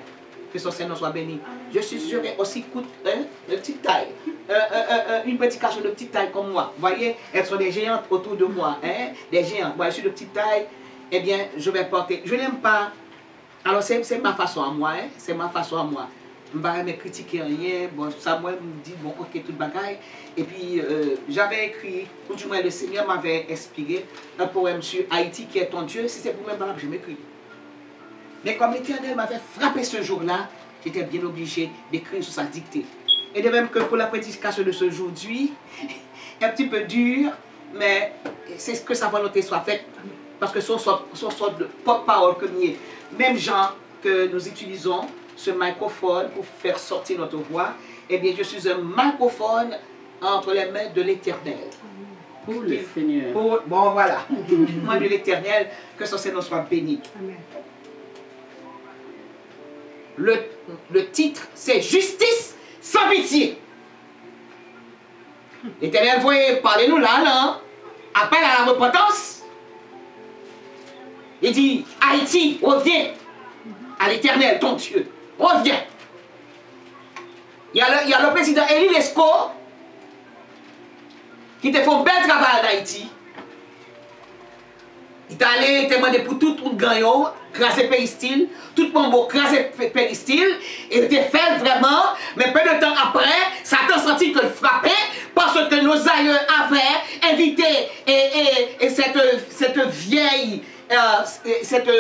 Que son Seigneur soit béni. Je suis sûr aussi de petite taille, une prédication de petite taille comme moi. Vous voyez, elles sont des géantes autour de moi, hein? Des géantes. Moi, je suis de petite taille, eh bien, je vais porter. Je n'aime pas. Alors, c'est ma façon à moi, hein? C'est ma façon à moi. Je ne vais pas me critiquer rien. Bon, ça, moi, me dit, bon, ok, toute bagaille. Et puis, j'avais écrit, ou du moins, le Seigneur m'avait inspiré un poème sur Haïti qui est ton Dieu. Si c'est pour moi, je m'écris. Mais comme l'Éternel m'avait frappé ce jour-là, j'étais bien obligé d'écrire sur sa dictée. Et de même que pour la prédication de ce jour-ci, un petit peu dur, mais c'est ce que sa volonté soit faite. Parce que son sort de porte-parole que nous, même gens que nous utilisons, ce microphone pour faire sortir notre voix, eh bien je suis un microphone entre les mains de l'Éternel. Pour le Seigneur. Bon voilà, moi de l'Éternel, que son Seigneur soit béni. Amen. Le titre, c'est Justice sans pitié. L'Éternel, voyez, parlez-nous là, appel à la repentance. Il dit, Haïti, reviens à l'Éternel, ton Dieu. Reviens. Il y a le président Eli Lesco qui te fait un bel travail en Haïti. Il est allé demander pour tout le gagnant, craser péristyle, tout le monde craser péristyle, et il était fait vraiment, mais peu de temps après, Satan sentit que le frappait, parce que nos aïeux avaient invité cette vieille, cette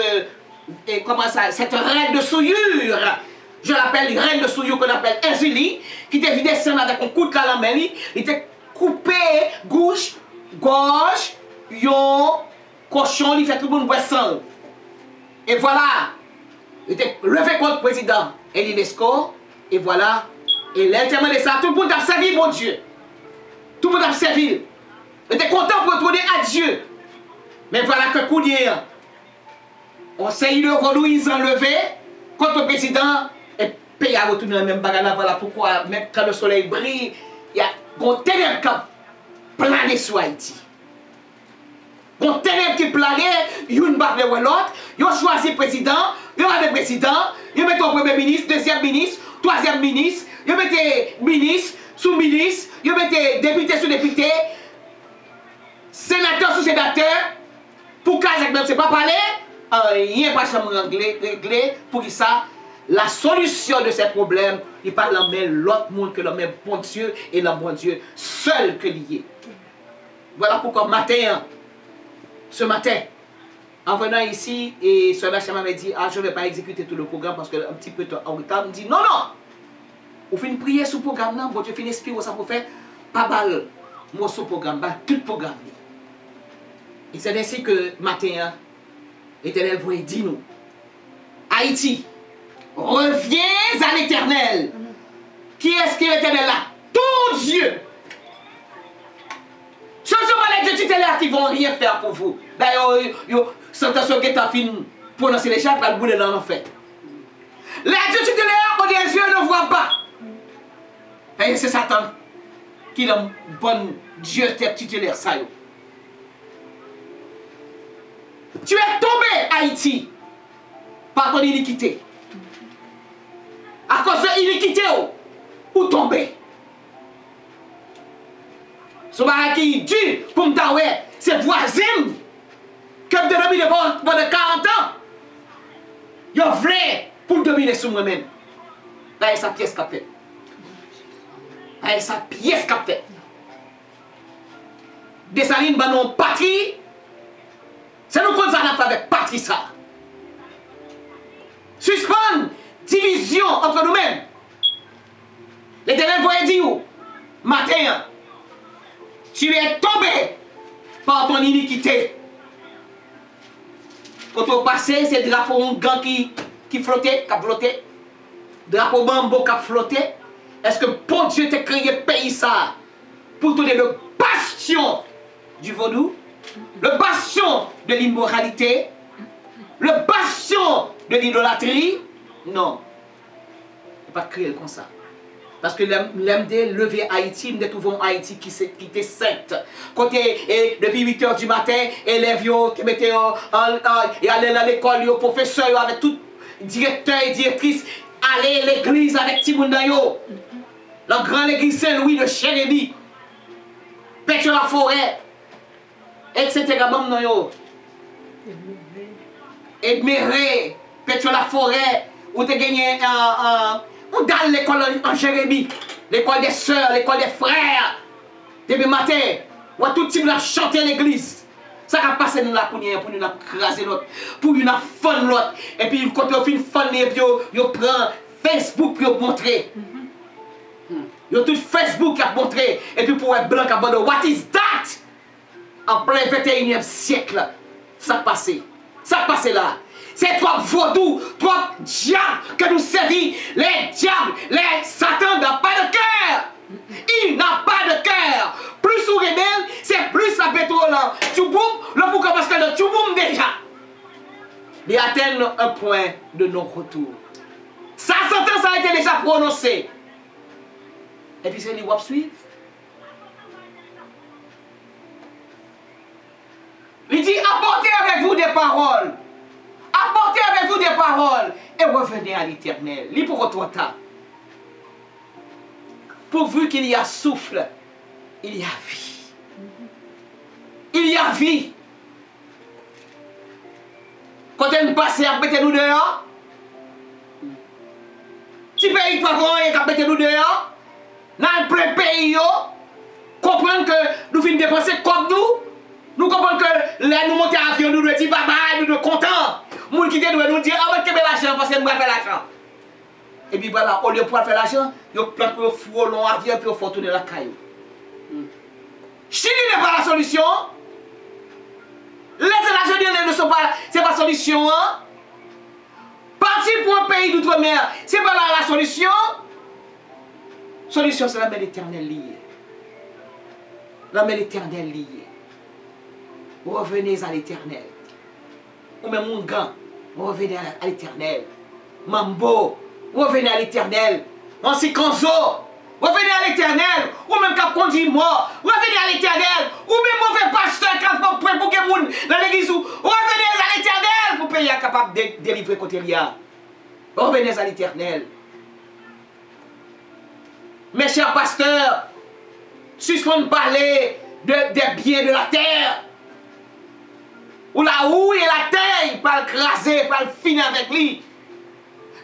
reine de souillure, je l'appelle reine de souillure qu'on appelle Ezuli, qui était descendue avec un coup de calamel, il était coupé gauche, yon cochon, il fait tout le monde boire sang. Et voilà, il était levé contre le président Eli Lesco, et voilà, et l'intérêt de ça, tout le monde a servi mon Dieu. Tout le monde a servi. Il était content pour retourner à Dieu. Mais voilà que Kounier, on s'est eu le Louise enlevé contre le président, et pays à retourner dans le même bagarre. Voilà pourquoi, même quand le soleil brille, il y a un ténèbre qui plané sur Haïti. Un ténèbre qui planait, une barre de l'autre, ils ont choisi président, ils ont le président, ils mettent un premier ministre, deuxième ministre, troisième ministre, ils mettent ministre, sous-ministre, ils mettent député, sous-député, sénateur, sous-sénateur, pour qu'à même c'est pas parler, il n'y a pas de réglé pour que ça, la solution de ces problèmes, il parle en même l'autre monde que le même bon Dieu et le bon Dieu seul que lié. Voilà pourquoi ce matin, en venant ici, et cela m'avait dit, ah, je ne vais pas exécuter tout le programme parce que un petit peu en retard, me dit, non, non, vous faites une prière sur le programme, non, bon Dieu fait inspirer ça pour faire, pas mal, moi sur le programme, tout le programme. Et c'est ainsi que matin, l'Éternel vous dit nous, Haïti, reviens à l'Éternel. Qui est-ce qui est l'Éternel là? Ton Dieu. Ce ne sont pas les dieux tutélaires qui ne vont rien faire pour vous. D'ailleurs, sentation qui est à fin prononcer les chats, le bout de l'an en fait. Les dieux tutélaires, ont des yeux ne voient pas. Et c'est Satan qui est un bon Dieu tutélaire, ça. Tu es tombé, Haïti, par ton iniquité. à cause de l'iniquité, ou tomber. Ce qui est dur pour me dire, c'est voisin que je domine pendant 40 ans. Je voulais pour dominer sur moi-même. Là, c'est sa pièce qu'a fait. Là, c'est sa pièce qu'a fait. Dessalines, bah non, patrie. C'est nous qu'on s'en a fait avec patrie ça. Suspendre division entre nous-mêmes. L'Éternel voyait dire, matin, tu es tombé par ton iniquité. Quand on passait, c'est le drapeau un gant qui flottait, qui a flotté. Drapeau bambou qui a flotté. Est-ce que bon Dieu t'a créé pays ça pour donner le bastion du vaudou, le bastion de l'immoralité, le bastion de l'idolâtrie? Non. Il pas créé comme ça. Parce que l'aime de lever Haïti, nous trouvons Haïti qui était sainte. Côté, depuis 8 h du matin, élèves qui mettaient et allaient à l'école, les professeurs avec tout directeur et directrice, aller à l'église avec Timoundayo. La grande église Saint-Louis de Jérémie, Pétion la forêt, etc. Admiré, Pétion la forêt, où tu as gagné on dans l'école en Jérémie, l'école des sœurs, l'école des frères. Depuis matin, on a tout le monde chanter l'église. Ça a passé nous la pour nous craser l'autre, pour nous fun l'autre. Et puis quand on fait fun, et puis on prend Facebook pour montrer. Yo tout Facebook qui a montré. Et puis pour être blanc qui a montré. What is that? En plein 21e siècle. Ça passé. Ça passé là. C'est trois vaudous, trois diables que nous servons. Les diables, les satans n'ont pas de cœur. Il n'a pas de cœur. Plus vous rebelle, c'est plus la pétrole. Tchouboum, le boucan parce que le tchouboum déjà. Il atteint un point de non-retour. Sa sentence a été déjà prononcée. Et puis c'est les wap suivre. Il dit apportez avec vous des paroles. Apportez avec vous des paroles et revenez à l'Éternel. Lis pour votre temps. Pourvu qu'il y a souffle, il y a vie. Il y a vie. Quand elle passe, mettez-nous dehors. Si pays pas grand et mettez-nous dehors. Dans le plein pays, comprendre que nous venons dépenser comme nous. Nous comprenons que là nous montons à l'avion, nous devons dire bye bye, nous devons être contents. Les gens qui doivent nous dire ah mais quel l'argent parce que nous allons faire l'argent. Et puis voilà, au lieu de faire l'argent, ils plantent pour fou long avion puis ils font tourner la caillou. Chili n'est pas la solution. Les États-Unis ne sont pas, c'est pas la solution. Hein? Partir pour un pays d'outre-mer, c'est pas la solution. Solution, c'est la main éternelle liée. La main éternelle liée. Revenez à l'éternel. Ou même mon gant, revenez à l'éternel. Mambo, revenez à l'éternel. Ansikanzo, revenez à l'éternel. Ou même cap conduit mort, revenez à l'éternel. Ou même mauvais pasteur qui a prêt pour que moun dans l'église, revenez à l'éternel pour payer capable de délivrer côté liya. Revenez à l'éternel. Mes chers pasteurs, suspendez de parler des biens de la terre. Ou la houille et la terre, pas le craser, pas le finir avec lui.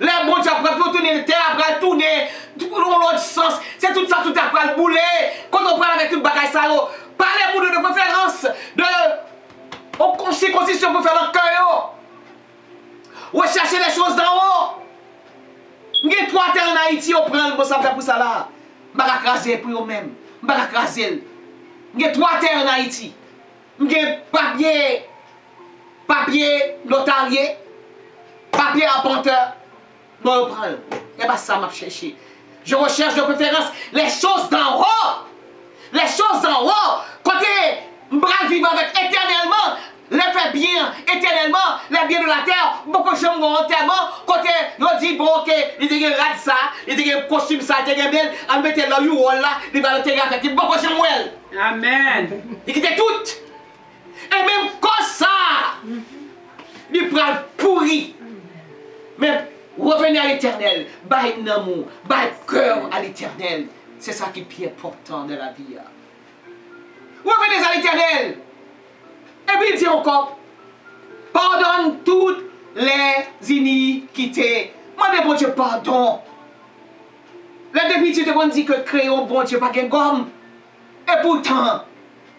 Les bons dieux après tourner la terre, après tourner, dans l'autre sens. C'est tout ça, tout après le boulet. Quand on parle avec tout le bagage, ça, parlez-vous de préférence, de constitution pour faire le cœur. Recherchez les choses d'en haut. Il y a 3 terres en Haïti, on prend le bon pour ça là. Je vais craser pour eux-mêmes. Je vais craser. Il y a 3 terres en Haïti. Il y a papier notarié, papier apporteur. Je vais prendre. Et bien ça m'a cherché. Je recherche de préférence les choses d'en haut. Les choses d'en haut. Côté, je vais vivre avec éternellement. Les fait bien éternellement, les biens de la terre, beaucoup de gens vont entièrement, côté, ils disent, bon, ok, ils disent, regarde ça, ils disent, costume ça, ils disent, bien, on met là, ils vont le terrain avec, beaucoup de gens, Amen. ils quittent tout. Et même comme ça, ils prennent pourri. Mais, Revenez à l'éternel. Baille l'amour, baille cœur à l'éternel. C'est ça qui est plus important de la vie. Revenez à l'éternel. Et puis il dit encore, pardonne toutes les iniquités. Demandez bon Dieu pardon. Les députés te dit que crayon bon Dieu pas de gomme. Et pourtant,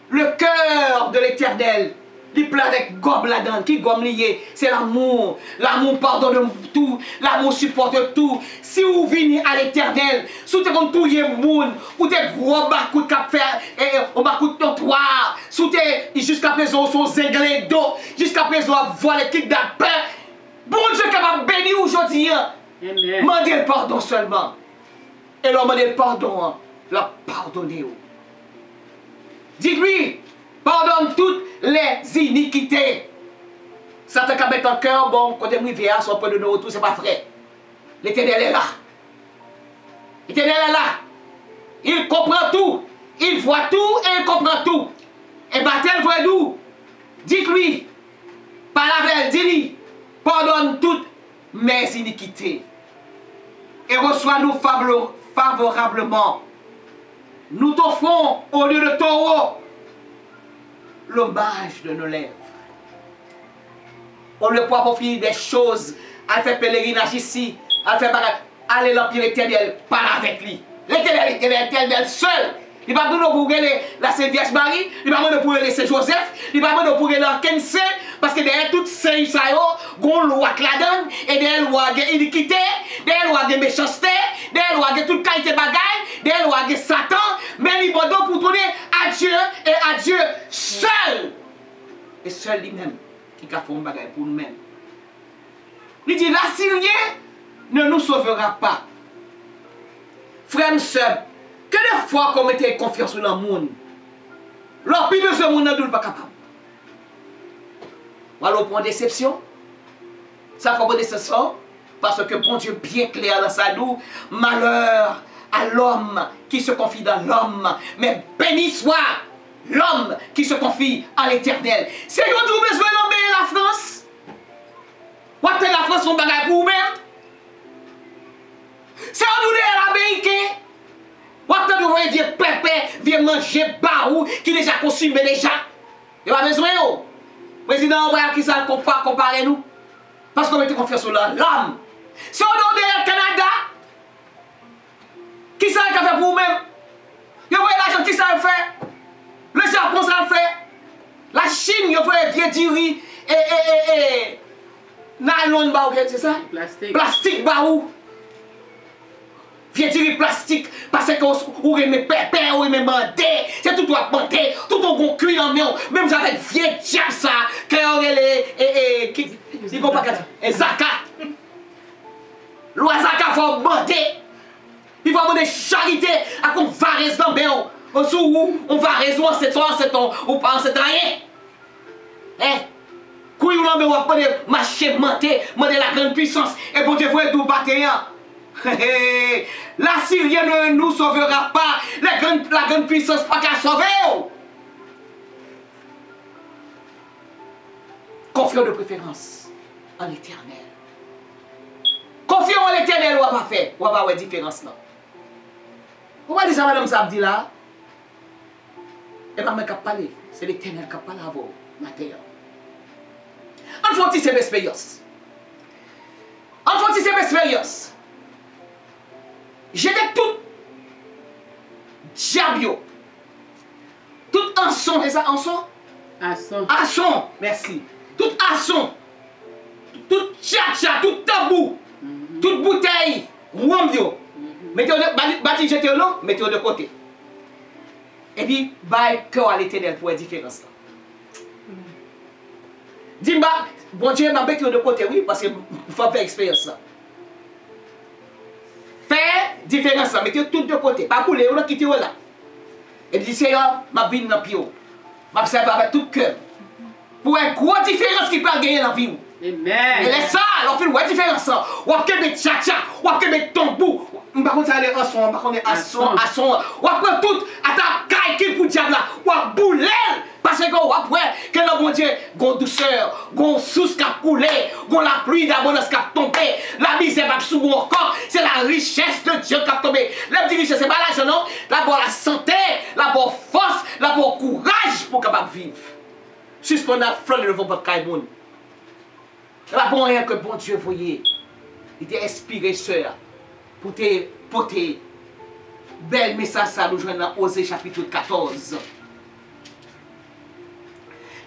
le cœur de l'éternel, il pleure avec gomme là-dedans. Qui gomme lié? C'est l'amour. L'amour pardonne tout. L'amour supporte tout. Si vous venez à l'éternel, si vous êtes comme tout le monde, ou t'es gros bakou de cap faire, ou bakou de trottoir, si vous êtes jusqu'à présent, sont zéglés d'eau, jusqu'à présent, voir les kits d'appel, bon Dieu capable de bénir aujourd'hui. Demandez le pardon seulement. Et leur demander le pardon, leur pardonner. Dites-lui, pardonne toutes les iniquités. Satan qui met en cœur, bon, quand il est à son point de nos retours, c'est pas vrai. L'éternel est là. L'éternel est là. Il comprend tout. Il voit tout et il comprend tout. Et Bethel voit d'où? Dites-lui, par la veille, dis-lui, pardonne toutes mes iniquités. Et reçois-nous favorablement. Nous t'offrons au lieu de taureau l'hommage de nos lèvres. On ne peut pas offrir des choses, à faire pèlerinage ici, à faire bagarre. Allez l'Empire éternel, parle avec lui. L'éternel seul. Il va nous pour la Sainte Vierge Marie, il va nous pour laisser Joseph, il va nous pour la Kense, parce que derrière toutes ces choses, il y a une loi qui la donne, et derrière la loi de iniquité, derrière la loi de méchanceté, derrière la loi de toute qualité de bagaille, derrière la loi de Satan, mais il va donc pour tourner à Dieu et à Dieu seul. Et seul lui-même qui a fait un bagaille pour nous-mêmes. Il dit, l'Assyrien ne nous sauvera pas. Frère et sœur, que des fois qu'on mette confiance dans le monde, leur plus besoin de monde n'est pas capable. Voilà pour une déception. Ça fait une déception parce que bon Dieu bien clair dans sa doux, malheur à l'homme qui se confie dans l'homme, mais béni soit l'homme qui se confie à l'éternel. C'est vous avez besoin d'embêter la France. Ou la France on bagaille pour vous-même. C'est vous l'Américain. Ou vous vieux pépé, vieux manger barou qui déjà consumé déjà. Il n'y a pas besoin. Président, qui ça comparer nous? Parce qu'on met confiance sur l'homme. Si on est au Canada, qui ça a fait pour vous-même? Vous voyez l'argent qui ça a fait? Le Japon ça a fait? La Chine, vous voyez vieux diri et nylon barou, c'est ça? Plastique barou. Viens dire plastique parce que vous aimez pépé, vous aimez mandé, c'est tout doit mandé, tout ton gros cuit en main, même j'avais vieux diable ça, que on est qui pas et Zaka. Loi Zaka faut mandé. Il faut demander charité à qu'on va rester dans main. On va résoudre cette ou pas c'est rien. Hein? Couille ou non mais on va prendre marcher monter, demander la grande puissance et bon Dieu vous tout battre. L'Assyrien ne nous sauvera pas. La grande puissance pas qu'à sauver. Confions de préférence en l'éternel. Confions en l'éternel, on va pas faire. On va avoir une différence là. Pourquoi dire ça, madame Sabdi là? Et pas moi qui parle. C'est l'éternel qui parle à vous, matin. On fait cette expérience. On fait cette expérience. J'étais tout diabio, tout anson, c'est ça, anson? Anson, merci. Tout anson, tout tcha-tcha, tout tabou, toute bouteille, rwambio. Mettez-vous de, bâti jeté au long, mettez-vous de côté. Et puis, bail cœur à l'éternel pour une différence. Dis-moi, bon Dieu m'a mettez-vous de côté, oui, parce qu'il faut faire expérience là. Faire différence, mettez tout de côté. Pas pour les gens qui sont là. Et puis, Seigneur, ma vie dans le pied. Ma serve avec tout cœur. Pour une grosse différence qui peut gagner dans la vie. Amen. Et les ça, on fait une différence. On va faire des tcha-tcha, on va faire des tambours. On va faire des asson, on va faire des asson. On va prendre tout à ta caille qui pour diable là. On va bouler. Parce que après, que le bon Dieu, gon douceur, gon sous qui a coulé, gon la pluie d'abondance qui a tombé, la misère va sous encore, c'est la richesse de Dieu qui a tombé. La petite richesse, c'est pas l'argent, non. D'abord la santé, d'abord force, d'abord courage pour capable vivre. Suspendre la fleur de votre caïmoun. La bonne rien que bon Dieu voyait. Il était inspiré, sœur, pour te bel message ça nous joindre dans Osée chapitre 14.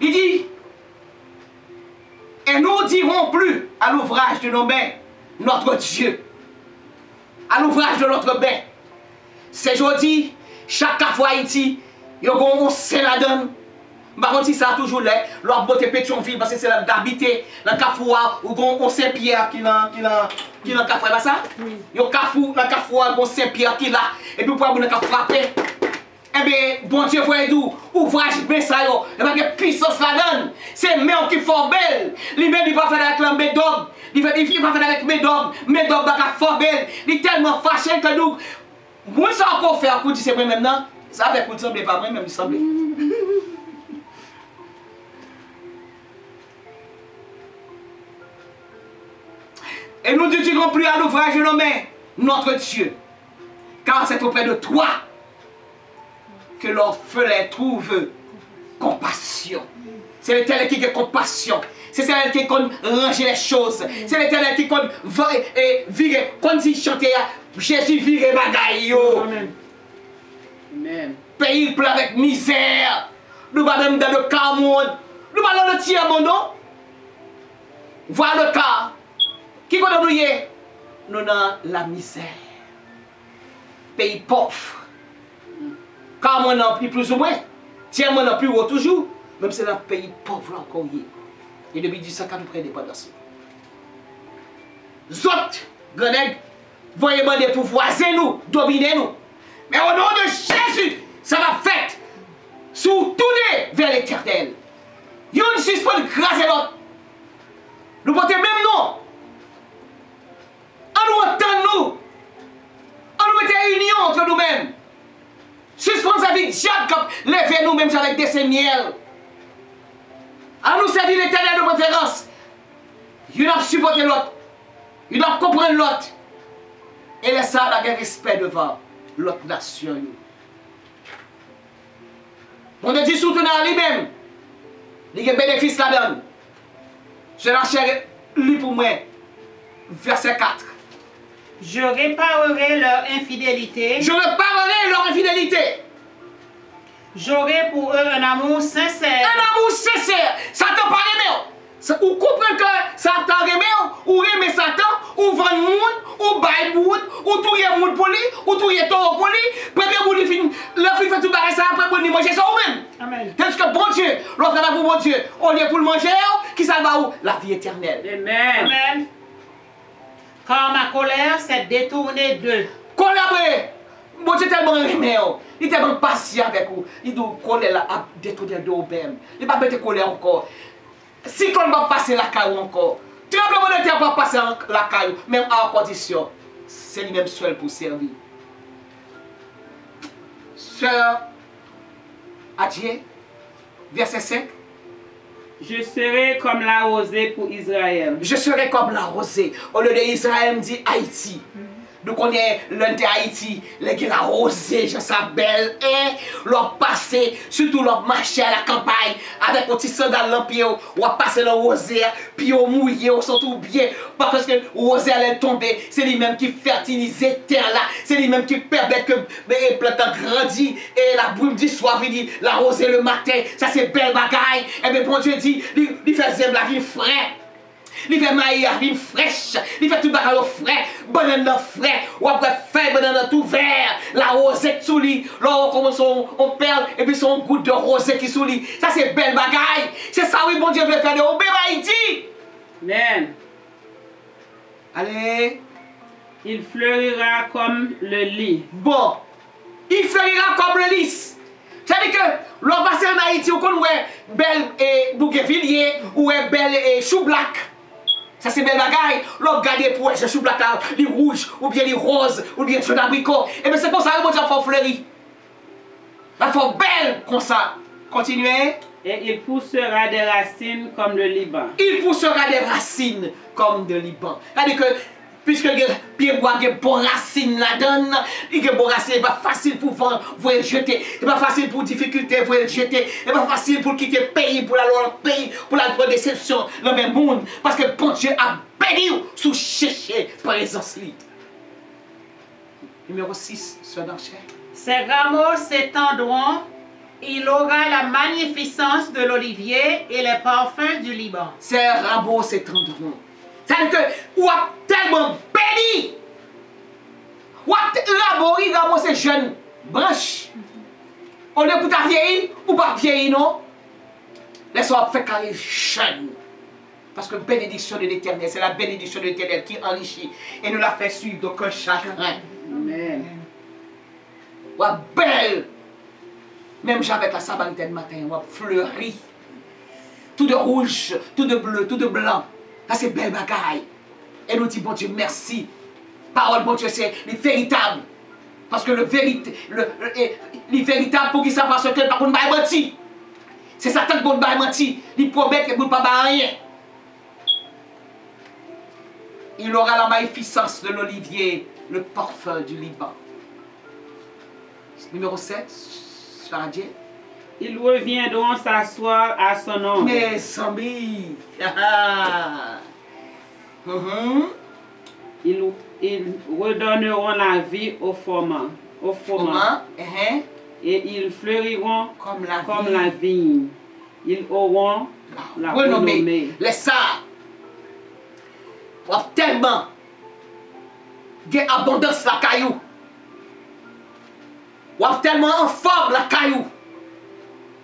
Il dit, et nous dirons plus à l'ouvrage de nos mains, notre Dieu, à l'ouvrage de notre main. C'est aujourd'hui, chaque fois Haïti, il y a un sénadon. Par contre, si ça a toujours l'air, leur beauté Pétionville, parce que c'est là d'habiter dans le Cafoua, ou on Saint-Pierre qui est dans le Cafoua, pas ça? Il y a un Cafoua, on Saint-Pierre qui est là, et puis pour avoir un frapper. Eh bien, bon Dieu, voyez d'où, ouvrage bien ça, il y a une puissance là-dedans. C'est même qui fort belle. Lui-même, il va faire avec le médog. Il va faire avec médog. Médog va faire fort belle. Il est tellement fâché que nous, moi, ça encore faire, coup, c'est moi-même, non? Ça fait coup, semble pas moi-même, il semble. Et nous ne dirons plus à l'ouvrage de nos mains, notre Dieu, car c'est auprès de toi que l'orphelin trouve compassion. C'est l'Éternel qui a compassion. C'est l'Éternel qui compte ranger les choses. C'est l'Éternel qui compte virer. Quand il chantait, Jésus vire bagaille. Amen. Amen. Pays plein avec misère. Nous pas même dans le Cameroun. Nous pas dans le tiers-monde, non? Voilà le cas. Qui connaît nous y est? Nous dans la misère. Pays pauvre. Car moi non plus plus ou moins. Tiens moi non plus haut toujours. Même c'est dans le pays pauvre là encore. Et depuis 1840 nous prenons l'indépendance. Zot, grenègue, voyez moi des pouvoirs, c'est nous, dominer nous. Mais au nom de Jésus, ça va faire. Sous tourner vers l'Éternel. Yon suspend grâce à l'autre. Nous portons même nom. On nous entend nous. On nous mette union entre nous-mêmes. Suspendre sa vie diable comme lever nous-mêmes avec des miel. On nous servir l'Éternel de préférence. Il doit supporter l'autre. Il doit comprendre l'autre. Et laisser ça avec respect devant l'autre nation. On te dit soutenir à lui-même. Il y a bénéfice là-dedans. Je l'enchaîne lui pour moi. Verset 4. Je réparerai leur infidélité. Je réparerai leur infidélité. J'aurai pour eux un amour sincère. Un amour sincère. Satan pas aimé. Ou comprend que Satan aimé, ou aimé Satan, ou vend monde, ou bail monde, ou touye monde pour lui, ou touye tort pour lui. Premier monde fin, le fin fait tout barrer ça après pour lui manger ça ou même. Amen. Parce que bon Dieu, l'autre là pour bon Dieu, on est pour le manger, qui ça va où? La vie éternelle. Amen. Amen. Car ma colère s'est détournée d'eux. Collaborer. Bon Dieu tellement aimé, il est tellement patient avec vous. Il doit coller là à détourner de vous-même. Il ne va pas mettre colère encore. Si on va passer la caillou encore, tremblement de terre va passer la caillou, même en condition, c'est lui-même seul pour servir. Sœur Adjie, verset 5. Je serai comme la rosée pour Israël. Je serai comme la rosée. Au lieu de Israël, me dit Haïti. Nous connaissons l'un de Haïti, les la rosée, je sais belle, et leur passé, surtout leur marché à la campagne, avec un petit sandal dans le pied, ou à passer le rosée, puis au mouillé, ou surtout bien, parce que le rosée allait tomber, c'est lui-même qui fertilise terre là, c'est lui-même qui permet que les plantes grandissent, et la brume du soir, il dit, la rosée le matin, ça c'est belle bagaille, et bien bon Dieu dit, il fait zèbre la vie frais. Il fait maïs à vie fraîche, il fait tout bagage frais, banane frais, ou après faire banane tout vert, la rosette sous lui, là on commence on perle, et puis son goutte de rosée qui sous lui. Ça c'est belle bagaille, c'est ça oui bon Dieu veut faire de au bébé Haïti. Amen. Allez. Il fleurira comme le lit. Bon, il fleurira comme le lys. C'est-à-dire que l'on passe en Haïti, on connaît belle bouquevillier, ou belle chou black. Ça c'est belle bagaille. L'on garde pour ce chou black là, les rouges, ou bien les roses, ou bien les abricots. Et bien c'est comme ça que mon Dieu fait fleurir. La faut belle comme ça. Continuez. Et il poussera des racines comme le Liban. Il poussera des racines comme de Liban. C'est-à-dire que puisque le pied bois a bon racine là-dedans, il a bon racine, c'est pas facile pour vous le jeter, c'est pas facile pour difficulté, vous le jeter, c'est pas facile pour quitter le pays, pour aller dans le pays, pour la grande déception dans le même monde, parce que bon Dieu a béni sous chercher présence libre. Numéro 6, Sœur d'Archer. Ses rameaux s'étendront, il aura la magnificence de l'olivier et les parfums du Liban. Ses rameaux s'étendront. C'est-à-dire que vous êtes tellement béni. Rameau, c'est jeune branche. On est pour ta vieille ou pas vieille, non? Laisse-moi faire carré jeune. Parce que bénédiction de l'Éternel, c'est la bénédiction de l'Éternel qui enrichit et nous la fait suivre d'aucun chagrin. Amen. Ou belle. Même j'avais la Samaritaine matin, ou fleuri. Tout de rouge, tout de bleu, tout de blanc. Là, c'est belle bagaille. Et nous disons, bon Dieu, merci. Parole, bon Dieu, c'est les véritables. Parce que le véritable, pour qui ça, parce que par contre, il menti. C'est Satan qui m'a menti. Il promet qu'il ne peut pas rien. Il aura la magnificence de l'olivier, le parfum du Liban. Numéro 7, Charadier. Ils reviendront s'asseoir à son ombre. Mes amis. Ils redonneront la vie au fourment. Et ils fleuriront comme la vigne. Ils auront la renommée. Laisse ça. Tellement. Il y a abondance la caillou. Ou tellement en forme la caillou.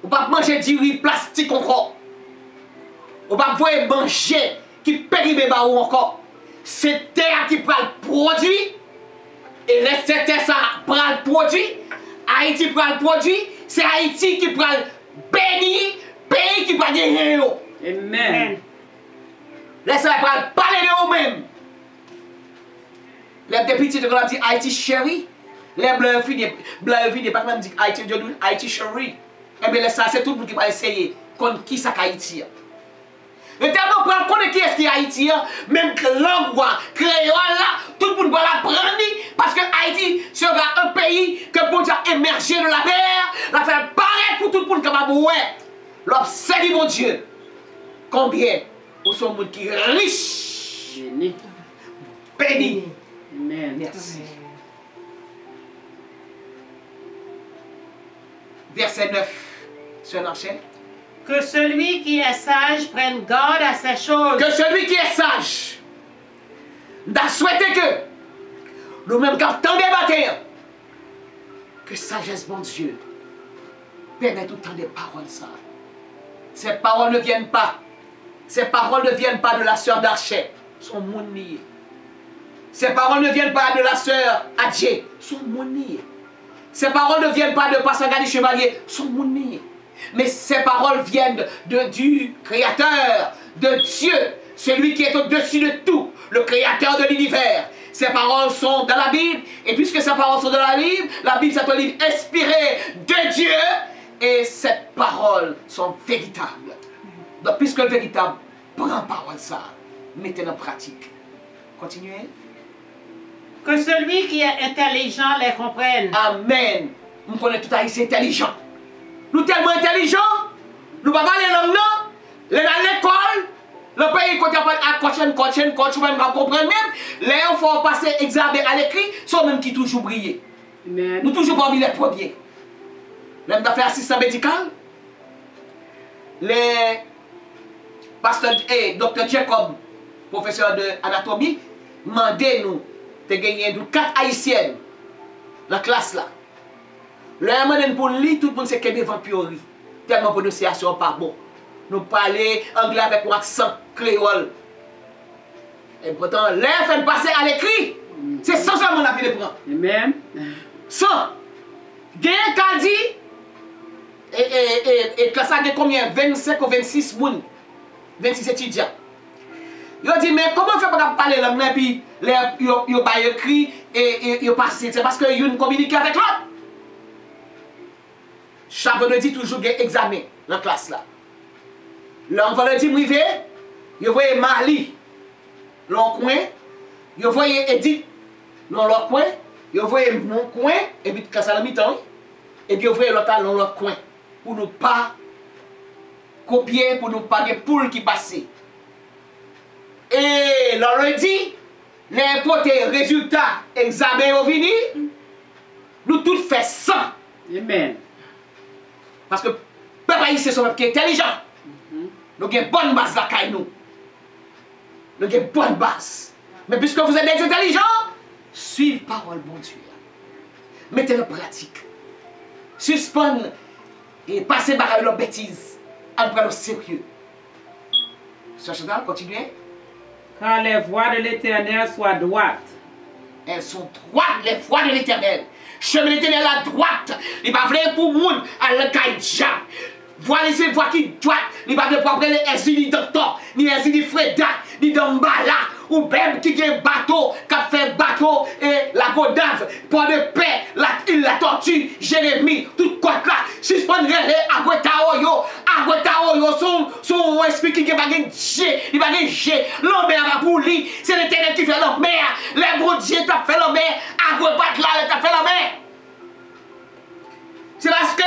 Ou pas manger du riz plastique encore. Ou pas manger qui périmé ou encore. C'est terre qui prend le produit. Et laisse terre ça prend le produit. Haïti prend le produit. C'est Haïti qui prend le béni. Pays qui prend des héros. Amen. Laisse-moi parler de vous-même. Les députés de la dit Haïti chéri. Les blancs viennent pas même dire Haïti chéri. Eh bien, ça, c'est tout le monde qui va essayer. Qui ça Haïti? Et tellement prendre compte de qui est Haïti, même que langue, créole là, tout le monde va l'apprendre. Parce que Haïti sera un pays que bon Dieu a émergé de la mer. La faire paraître pour tout le monde comme un bouet. L'observer mon Dieu. Combien? Pour son monde qui est riche. Béni. Amen. Merci. Verset 9. Sur l'enchaîne. Que celui qui est sage prenne garde à ces choses. Que celui qui est sage. N'a souhaité que nous-mêmes quand tant débattre. Que sagesse, bon Dieu, permet tout le temps des paroles ça. Ces paroles ne viennent pas. Ces paroles ne viennent pas de la sœur d'Archet. Sont monies. Ces paroles ne viennent pas de la sœur Adjé. Sont monies. Ces paroles ne viennent pas de Pasteur Gadi Chevalier. Sont monies. Mais ces paroles viennent du Créateur, de Dieu, celui qui est au-dessus de tout, le Créateur de l'univers. Ces paroles sont dans la Bible, et puisque ces paroles sont dans la Bible c'est un livre inspiré de Dieu, et ces paroles sont véritables. Donc, puisque le véritable prend parole ça, mettez en pratique. Continuez. Que celui qui est intelligent les comprenne. Amen. Nous connaissons tout haïtien intelligent. Nous tellement intelligents, nous ne pouvons pas aller dans l'école, le pays quand on a même comprendre même, là il faut passer examen à l'écrit, sont même qui toujours briller. Nous toujours parmi les premiers. Là nous avons fait assistant médical. Les pasteurs et Dr. Jacob, professeur d'anatomie, demandé nous de gagner 4 haïtiennes dans la classe là. Là, pour lire, tout le monde sait qu'il y a des vampires. Tellement de prononciation pas bon. Nous parlons anglais avec un accent créole. Et pourtant, là, fait passer à l'écrit. C'est sans ça qu'on a pu le prendre. Amen. Sans. Gain Kadi. Et classe a combien? 25 ou 26 moun. 26 étudiants. Ils ont dit, mais comment faire pour parler langue et puis ils ont écrit et ils ont passé? C'est parce qu'ils ont communiqué avec l'autre. Chaque vendredi, toujours des examens dans la classe là. Le vendredi, privé, vous voyez Mali, l'on coin, Vous voyez Edith dans l'autre coin. Vous voyez mon coin. Et puis quand ça la mi-temps. Et puis vous voyez l'autre dans l'autre coin. Pour ne pas copier, pour ne pas des poules qui passent. Et l'on le dit, n'importe quel résultat examen au vini, nous tous faisons ça. Amen. Parce que peuple haïtien sont peuple qui est intelligent. Nous avons une bonne base là, nous. Nous avons une bonne base. Mais puisque vous êtes des intelligents, suivez la parole, bon Dieu. Mettez-le en pratique. Suspendez et passez par la bêtise. En prenant au sérieux. Sœur Chantal, continuez. Car les voies de l'Éternel soient droites. Elles sont droites, les voies de l'Éternel. Chemin de l'Éternel à droite. Il va venir pour moun à l'Ankaïdja. Voilà ces voies qui droites. Il va venir pour après les Ezili ni docteur, ni Ezili Freda, ni Dambala. Ou même qui a un bateau, qui a fait bateau et la Godave, pour de paix, la tortue, Jérémie, tout quoi là. Suspendre les Agwetaoyo, son esprit qui n'a pas de Dieu, il va de Dieu. L'homme va pour lui, c'est l'Éternel qui fait l'homme. Les bons dieux t'ont fait l'homme, Agwepat là, t'as fait l'homme. C'est parce que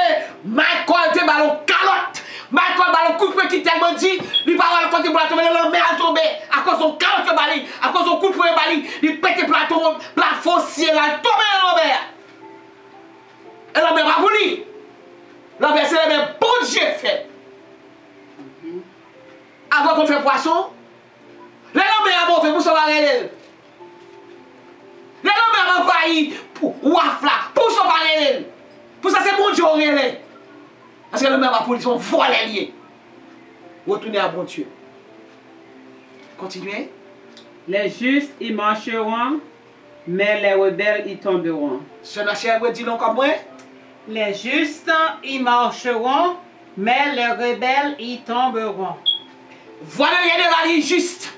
Michael te ballon calotte. Michael ballon coup de pied qui tellement dit, il va avoir le côté pour la tomber, l'homme a tombé. À cause de son calotte bali, à cause de son coup de pied bali, il pète le plafond ciel, il a tombé l'homme. Et l'homme va pour lui. L'homme c'est le même bon Dieu fait. Avant qu'on fait poisson, l'homme est mauvais pour sauver elle. L'homme est envahi pour wafla, pour sauver elle. Pour ça, c'est bon Dieu réel. Parce que le même police, on voit les liés. Retournez à bon Dieu. Continuez. Les justes y marcheront, mais les rebelles y tomberont. Ce nachère, vous dites comme moi. Les justes y marcheront, mais les rebelles y tomberont. Voilà la ligne juste.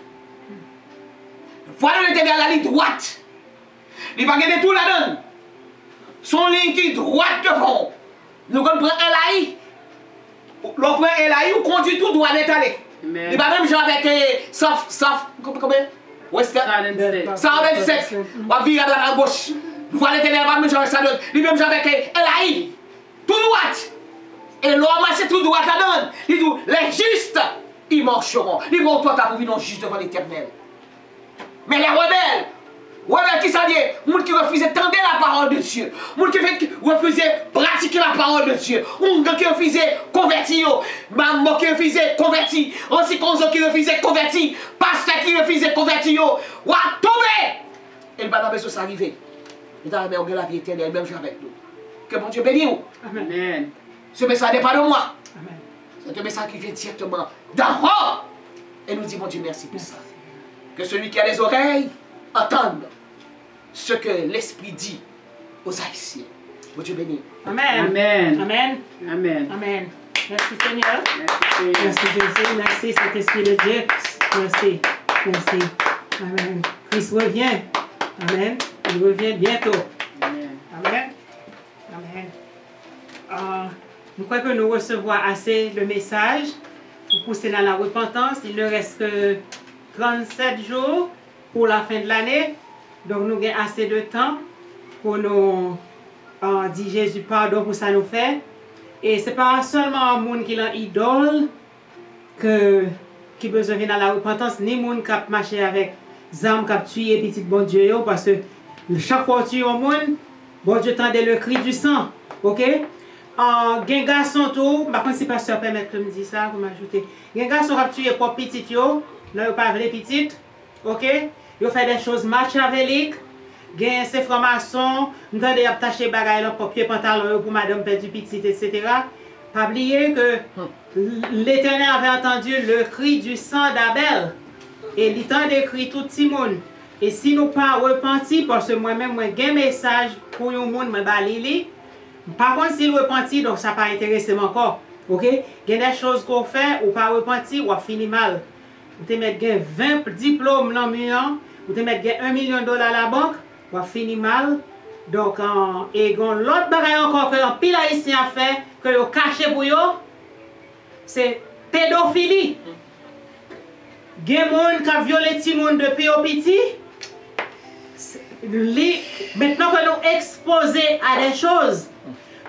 Voilà la ligne droite. Il va gagner tout là-dedans. Son ligne qui droite devant. Nous prenons LAI. L'on prend LAI ou conduit tout droit d'étaler. Il va même jouer avec comment? Western. 127. On va virer à la gauche. Nous allons l'éternel, on va même jouer avec ça. Il va même jouer avec LAI. Tout droite. Et l'on marche tout droit là-dedans. Il dit, les justes, ils marcheront. Ils vont toi pour venir juste devant l'éternel. Mais les rebelles, qui ça dit? Moun qui refuse tendre la parole de Dieu. Moun qui refuse pratiquer la parole de Dieu. Moun qui refuse convertir. Maman qui refuse convertir. Aussi qui refuse convertir. Pasteur qui refuse convertir. Ou à tomber. Et le badabé ça arrive. Et dans la vie éternelle, même avec nous. Que bon Dieu bénisse. Amen. Ce message n'est pas de moi. Amen. C'est un message qui vient directement d'en haut. Et nous disons, bon Dieu, merci pour ça. Que celui qui a les oreilles entende ce que l'Esprit dit aux Haïtiens. Bon Dieu béni. Amen. Amen. Amen. Amen. Amen. Merci Seigneur. Merci, Merci Jésus. Merci Saint-Esprit de Dieu. Merci. Merci. Amen. Christ revient. Amen. Il revient bientôt. Amen. Amen. Amen. Nous croyons que nous recevons assez de messages pour pousser dans la repentance. Il ne reste que 37 jours pour la fin de l'année. Donc nous avons assez de temps pour nous dire Jésus pardon pour ça nous fait. Et ce n'est pas seulement un monde qui est un idole qui besoin de venir dans la repentance, ni monde qui a marché avec zam qui a tué petit bon Dieu. Parce que chaque fois que tu es au monde, bon Dieu tendait le cri du sang. Ok? Gen garçon tout, par contre si pasteur permet que me dise ça, vous m'ajoutez. Gen garçon qui a tué pour petit yo, là yo pas les petites. OK? Yo fait des choses matchaveliques. Gen ces francs-maçons, nous avons attaché bagay là pour pied pantalon pour madame perdu petit etc. Pas oublier que l'Éternel avait entendu le cri du sang d'Abel et il tendait cri tout le monde. Et si nous pas repenti parce que moi-même moi gen message pour yon monde moi balili. Par contre, s'il repentit, donc ça n'a pas intéressé encore. Ok? Il y a des choses qu'on fait, ou pas repenti, ou fini mal. Vous te mettez 20 diplômes dans le million, vous te mettez $1 million à la banque, ou fini mal. Donc, et l'autre bagage encore que un pile haïtien a fait, que vous cachez pour vous, c'est pédophilie. Il y a des gens qui ont violé les gens depuis au petit, Maintenant que nous exposés à des choses,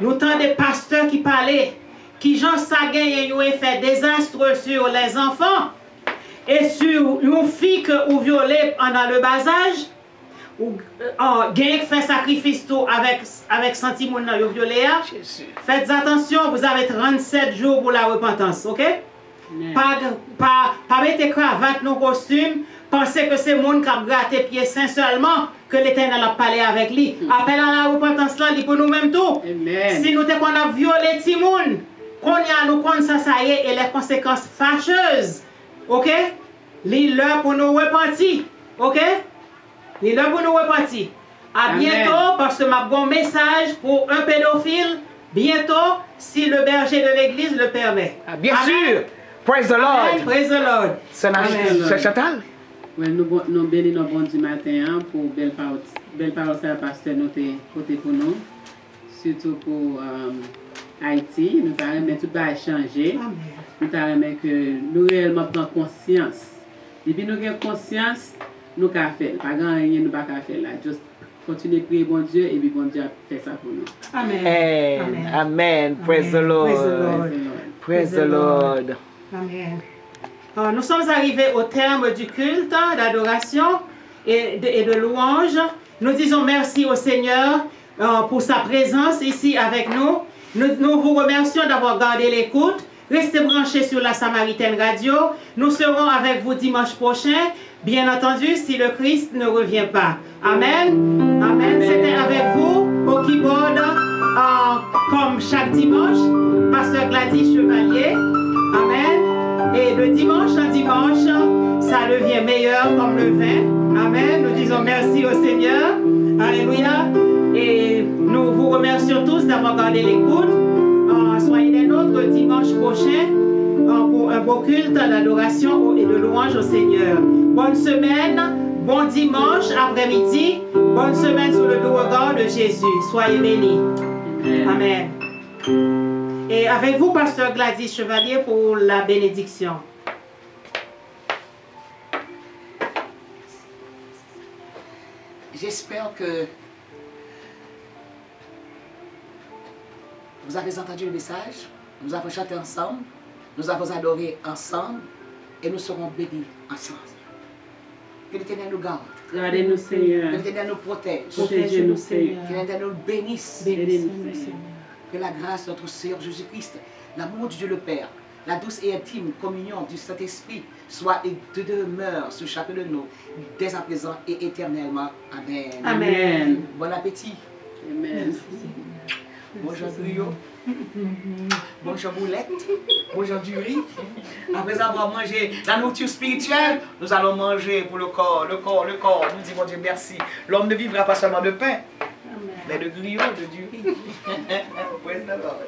nous avons des pasteurs qui parlaient, qui Jean Sagin et ont fait désastreux sur les enfants et sur une fille que vous violez pendant le bas âge, ou gagne fait sacrifice tout avec sentiment dans le violé. Faites attention, vous avez 37 jours pour la repentance, ok? Pas mettre cravate nos costumes, pensez que c'est le monde qui a gratté pieds saints seulement que l'Éternel a parlé avec lui. Appel à la repentance là, il pour nous-mêmes tout. Amen. Si nous te qu'on a violé Timoun, qu'on y a nous qu'on ça y est et les conséquences fâcheuses, ok? L'heure pour nous repentir, ok? L'heure pour nous repentir. À bientôt, parce que ma bon message pour un pédophile, bientôt, si le berger de l'église le permet. Bien Amen. sûr. Praise the Lord. Amen. Praise the Lord. Sœur Chantal. Ouais, nous bénissons bon du matin pour belle parole ça pasteur nous côté pour nous, surtout pour Haïti. Nous avons tout va changer. Nous avons que nous réellement prendre conscience. Depuis nous avons conscience, nous avons fait. Pas grand rien nous pas faire là. Juste continuer à prier bon Dieu et puis bon Dieu fait ça pour nous. Amen. Amen. Amen. Praise the Lord. Praise the Lord. Praise the Lord. Amen. Alors, nous sommes arrivés au terme du culte d'adoration et de louange. Nous disons merci au Seigneur pour sa présence ici avec nous. Nous vous remercions d'avoir gardé l'écoute. Restez branchés sur la Samaritaine Radio. Nous serons avec vous dimanche prochain, bien entendu, si le Christ ne revient pas. Amen. Amen. C'était avec vous au keyboard, comme chaque dimanche, Pasteur Gladys Chevalier. Amen. Et de dimanche en dimanche, ça devient meilleur comme le vin. Amen. Nous disons merci au Seigneur. Alléluia. Et nous vous remercions tous d'avoir gardé l'écoute. Soyez des nôtres dimanche prochain pour un beau culte d'adoration et de louange au Seigneur. Bonne semaine, bon dimanche après-midi, bonne semaine sous le doux regard de Jésus. Soyez bénis. Amen. Et avec vous, Pasteur Gladys Chevalier, pour la bénédiction. J'espère que vous avez entendu le message, nous avons chanté ensemble, nous avons adoré ensemble et nous serons bénis ensemble. Que l'Éternel nous garde. Gardez-nous, Seigneur. Que l'Éternel nous protège. Protégez-nous, Seigneur. Que l'Éternel nous bénisse. Bénis-nous, Seigneur. Que la grâce de notre Seigneur Jésus-Christ, l'amour de Dieu le Père, la douce et intime communion du Saint-Esprit soit et demeure sur chacun de nous, dès à présent et éternellement. Amen. Amen. Bon appétit. Amen. Bonjour Brio. Bonjour Boulette. Bonjour du riz. Après avoir mangé la nourriture spirituelle, nous allons manger pour le corps. Nous disons Dieu merci. L'homme ne vivra pas seulement de pain, mais de grillot, de du riz. Praise the Lord.